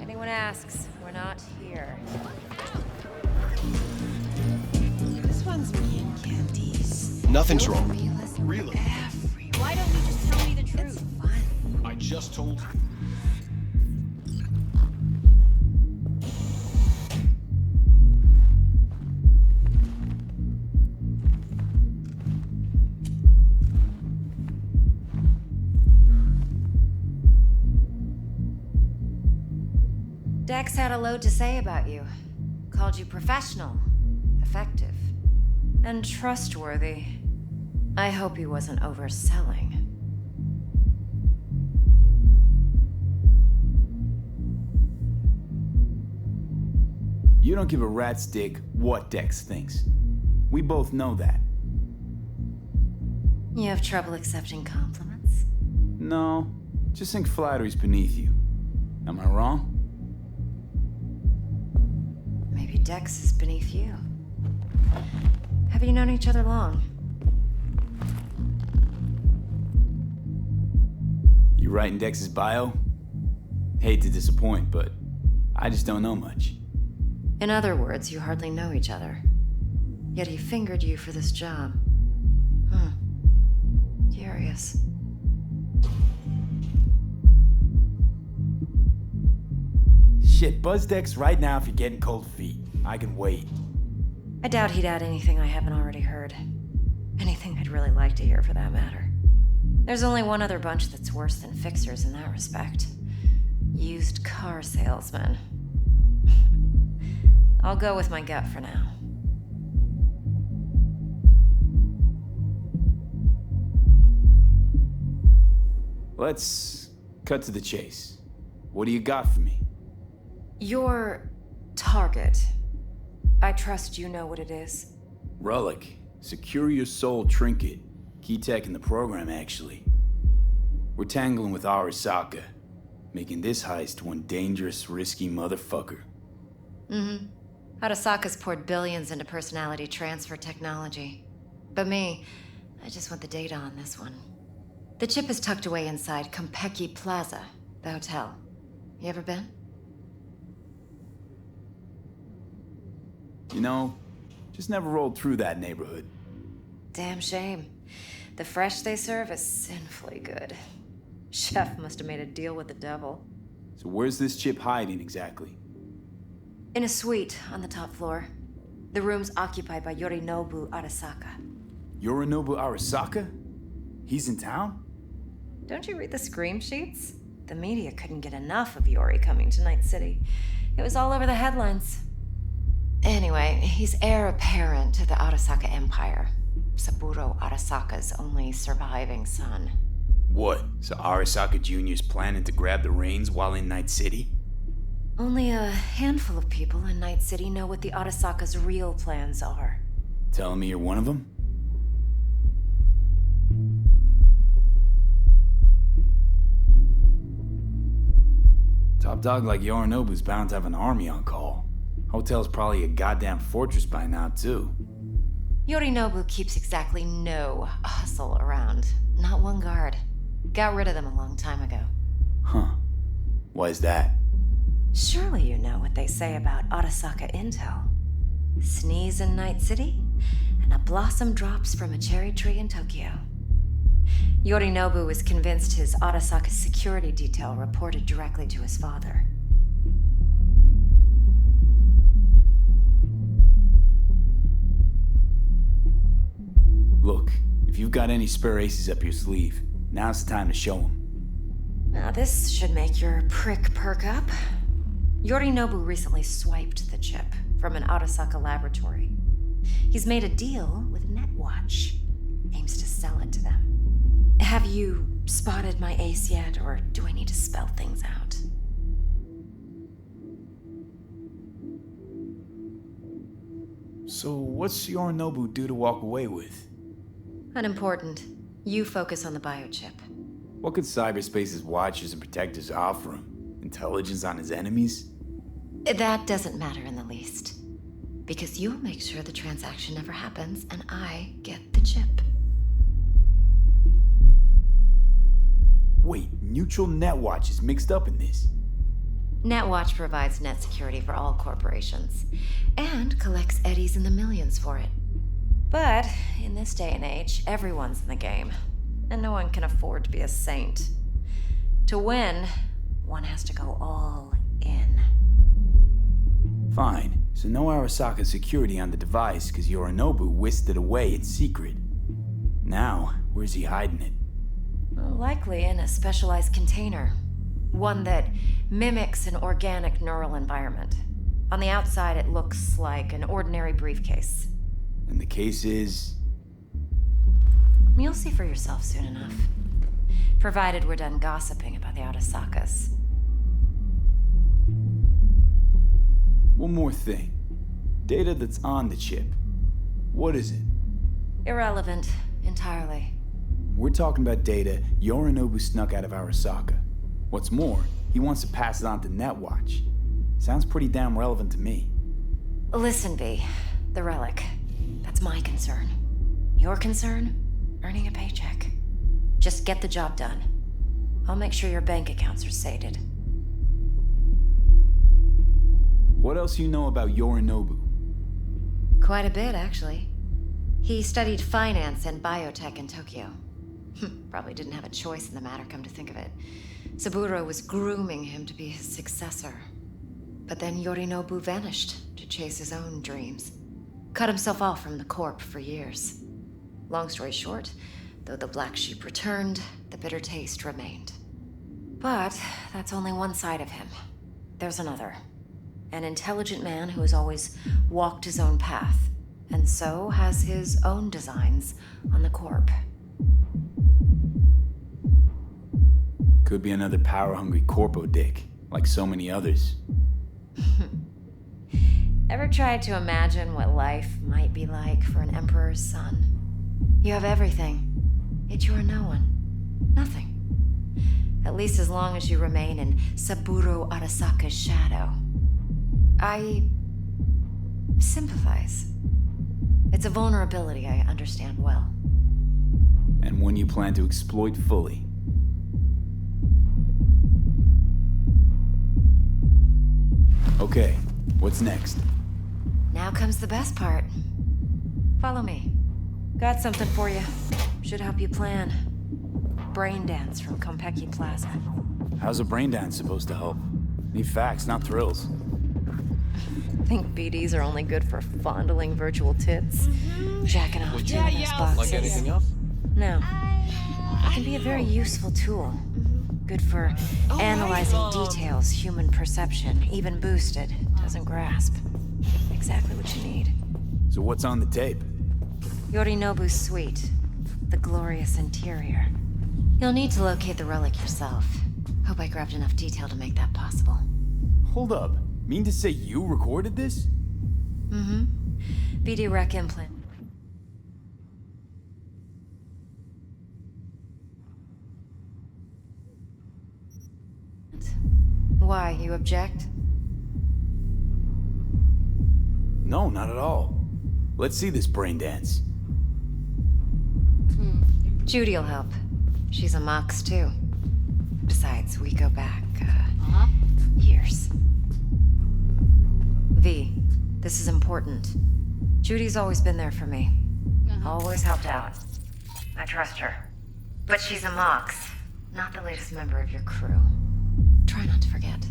Anyone asks, we're not here. This one's me and Candice. Nothing's wrong. Really? Why don't you just tell me the truth? It's fun. I just told you. Dex had a load to say about you. Called you professional, effective, and trustworthy. I hope he wasn't overselling. You don't give a rat's dick what Dex thinks. We both know that. You have trouble accepting compliments? No, just think flattery's beneath you. Am I wrong? Maybe Dex is beneath you. Have you known each other long? You writing Dex's bio? Hate to disappoint, but I just don't know much. In other words, you hardly know each other. Yet he fingered you for this job. Curious. Shit, buzz Dex right now if you're getting cold feet. I can wait. I doubt he'd add anything I haven't already heard. Anything I'd really like to hear, for that matter. There's only one other bunch that's worse than fixers in that respect. Used car salesmen. I'll go with my gut for now. Let's cut to the chase. What do you got for me? Your target. I trust you know what it is. Relic. Secure your soul trinket. Key tech in the program, actually. We're tangling with Arasaka, making this heist one dangerous, risky motherfucker. Arasaka's poured billions into personality transfer technology. But me, I just want the data on this one. The chip is tucked away inside Konpeki Plaza, the hotel. You ever been? You know, just never rolled through that neighborhood. Damn shame. The fresh they serve is sinfully good. Chef must have made a deal with the devil. So where's this chip hiding exactly? In a suite on the top floor. The room's occupied by Yorinobu Arasaka. Yorinobu Arasaka? He's in town? Don't you read the scream sheets? The media couldn't get enough of Yori coming to Night City. It was all over the headlines. Anyway, he's heir apparent to the Arasaka Empire. Saburo Arasaka's only surviving son. What? So Arasaka Jr.'s planning to grab the reins while in Night City? Only a handful of people in Night City know what the Arasaka's real plans are. Telling me you're one of them? Top dog like Yorinobu's bound to have an army on call. Hotel's probably a goddamn fortress by now, too. Yorinobu keeps exactly no hustle around. Not one guard. Got rid of them a long time ago. Huh. Why is that? Surely you know what they say about Arasaka intel. Sneeze in Night City, and a blossom drops from a cherry tree in Tokyo. Yorinobu was convinced his Arasaka security detail reported directly to his father. Look, if you've got any spare aces up your sleeve, now's the time to show them. Now this should make your prick perk up. Yorinobu recently swiped the chip from an Arasaka laboratory. He's made a deal with Netwatch. Aims to sell it to them. Have you spotted my ace yet, or do I need to spell things out? So what's Yorinobu due to walk away with? Unimportant. You focus on the biochip. What could cyberspace's watchers and protectors offer him? Intelligence on his enemies? That doesn't matter in the least. Because you'll make sure the transaction never happens, and I get the chip. Wait, neutral Netwatch is mixed up in this. Netwatch provides net security for all corporations, and collects eddies in the millions for it. But in this day and age, everyone's in the game, and no one can afford to be a saint. To win, one has to go all in. Fine, so no Arasaka security on the device because Yorinobu whisked it away in secret. Now, where's he hiding it? Well, likely in a specialized container. One that mimics an organic neural environment. On the outside, it looks like an ordinary briefcase. And the case is? You'll see for yourself soon enough. Provided we're done gossiping about the Arasakas. One more thing. Data that's on the chip. What is it? Irrelevant, entirely. We're talking about data Yorinobu snuck out of Arasaka. What's more, he wants to pass it on to Netwatch. Sounds pretty damn relevant to me. Listen, V. The relic. That's my concern. Your concern? Earning a paycheck. Just get the job done. I'll make sure your bank accounts are sated. What else you know about Yorinobu? Quite a bit, actually. He studied finance and biotech in Tokyo. Probably didn't have a choice in the matter, come to think of it. Saburo was grooming him to be his successor. But then Yorinobu vanished to chase his own dreams. Cut himself off from the Corp for years. Long story short, though the black sheep returned, the bitter taste remained. But that's only one side of him. There's another. An intelligent man who has always walked his own path, and so has his own designs on the Corp. Could be another power-hungry corpo dick, like so many others. Ever tried to imagine what life might be like for an emperor's son? You have everything, yet you are no one. Nothing. At least as long as you remain in Saburo Arasaka's shadow. I sympathize. It's a vulnerability I understand well. And one you plan to exploit fully. Okay, what's next? Now comes the best part. Follow me. Got something for you. Should help you plan. Brain dance from Konpeki Plaza. How's a brain dance supposed to help? Need facts, not thrills. Think BDs are only good for fondling virtual tits? Jacking off to those boxes. Like anything else? No. It can be a very useful tool. Good for analyzing details human perception, even boosted, doesn't grasp. Exactly what you need. So what's on the tape? Yorinobu's suite. The glorious interior. You'll need to locate the relic yourself. Hope I grabbed enough detail to make that possible. Hold up. Mean to say you recorded this? Mm-hmm. BD rec implant. Why, you object? No, not at all. Let's see this brain dance. Judy'll help. She's a Mox, too. Besides, we go back, years. V, this is important. Judy's always been there for me. Always helped out. I trust her. But she's a Mox, not the latest member of your crew. Try not to forget.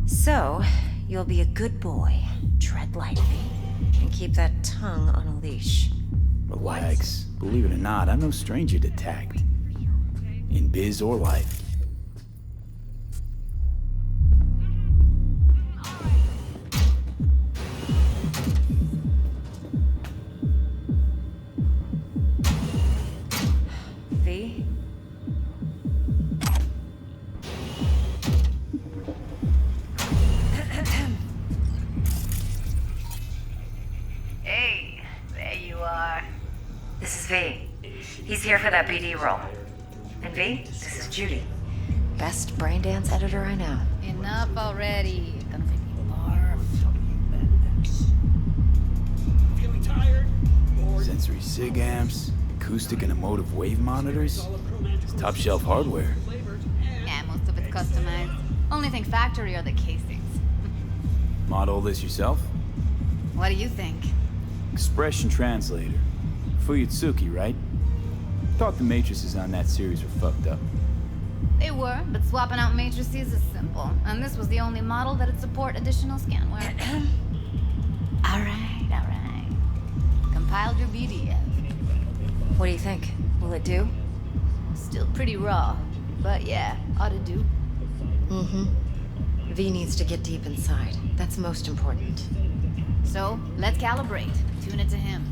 So, you'll be a good boy, tread lightly, and keep that tongue on a leash. Relax. Believe it or not, I'm no stranger to tact. In biz or life. V? Hey, there you are. This is V. He's here for that BD role. And V, this is Judy. Best braindance editor I know. Enough already. Gonna make me barf. Feeling tired? Sensory SIG amps, acoustic and emotive wave monitors. It's top shelf hardware. Yeah, most of it's customized. Only thing factory are the casings. Model this yourself? What do you think? Expression translator. Fuyutsuki, right? Thought the matrices on that series were fucked up. They were, but swapping out matrices is simple. And this was the only model that'd support additional scanware. Alright. Compiled your BDF. What do you think? Will it do? Still pretty raw, but yeah, ought to do. Mm-hmm. V needs to get deep inside. That's most important. So, let's calibrate. Tune it to him.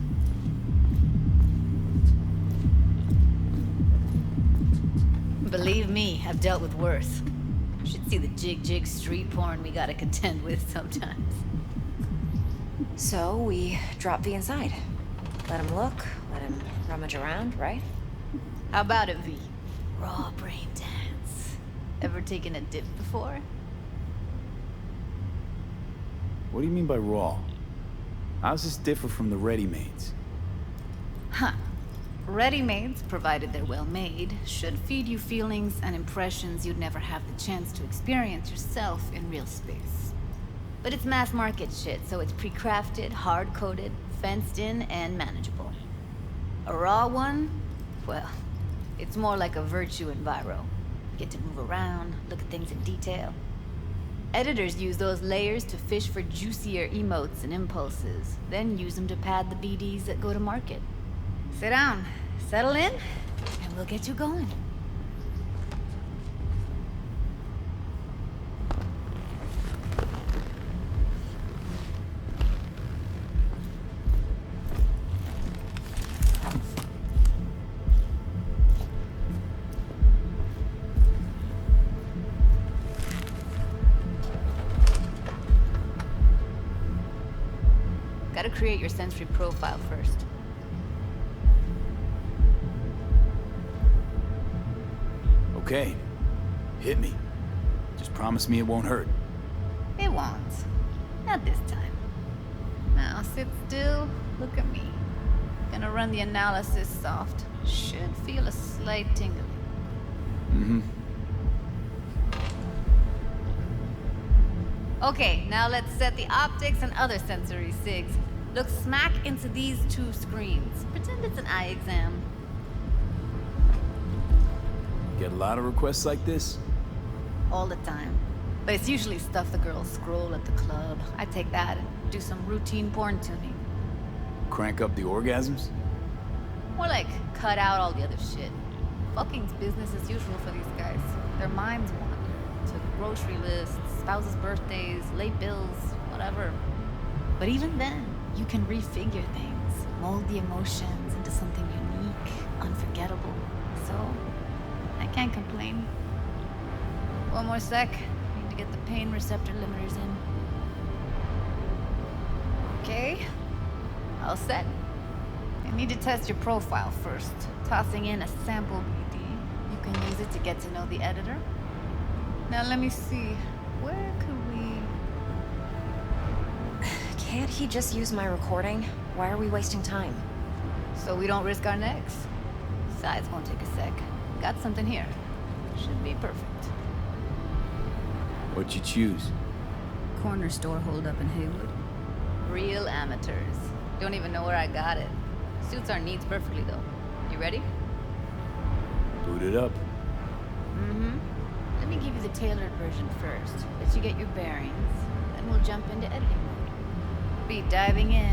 Believe me, I've dealt with worse. Should see the jig street porn we gotta contend with sometimes. So, we drop V inside. Let him look, let him rummage around, right? How about it, V? Raw brain dance. Ever taken a dip before? What do you mean by raw? How's this differ from the ready-mades? Huh. Ready-mades, provided they're well-made, should feed you feelings and impressions you'd never have the chance to experience yourself in real space. But it's mass-market shit, so it's pre-crafted, hard-coded, fenced-in, and manageable. A raw one? Well, it's more like a virtue enviro. You get to move around, look at things in detail. Editors use those layers to fish for juicier emotes and impulses, then use them to pad the BDs that go to market. Sit down, settle in, and we'll get you going. Gotta create your sensory profile first. Okay. Hit me. Just promise me it won't hurt. It won't. Not this time. Now sit still, look at me. Gonna run the analysis soft. Should feel a slight tingling. Mm-hmm. Okay, now let's set the optics and other sensory SIGs. Look smack into these two screens. Pretend it's an eye exam. Get a lot of requests like this? All the time. But it's usually stuff the girls scroll at the club. I take that and do some routine porn tuning. Crank up the orgasms? More like cut out all the other shit. Fucking's business as usual for these guys. Their minds wander to grocery lists, spouses' birthdays, late bills, whatever. But even then, you can refigure things, mold the emotions into something unique, unforgettable. So, I can't complain. One more sec. Need to get the pain receptor limiters in. Okay. All set. I need to test your profile first. Tossing in a sample BD. You can use it to get to know the editor. Now let me see. Where could we... Can't he just use my recording? Why are we wasting time? So we don't risk our necks. Besides, won't take a sec. Got something here. Should be perfect. What'd you choose? Corner store holdup in Haywood. Real amateurs. Don't even know where I got it. Suits our needs perfectly, though. You ready? Boot it up. Mm-hmm. Let me give you the tailored version first. Let you get your bearings. Then we'll jump into editing mode. Be diving in.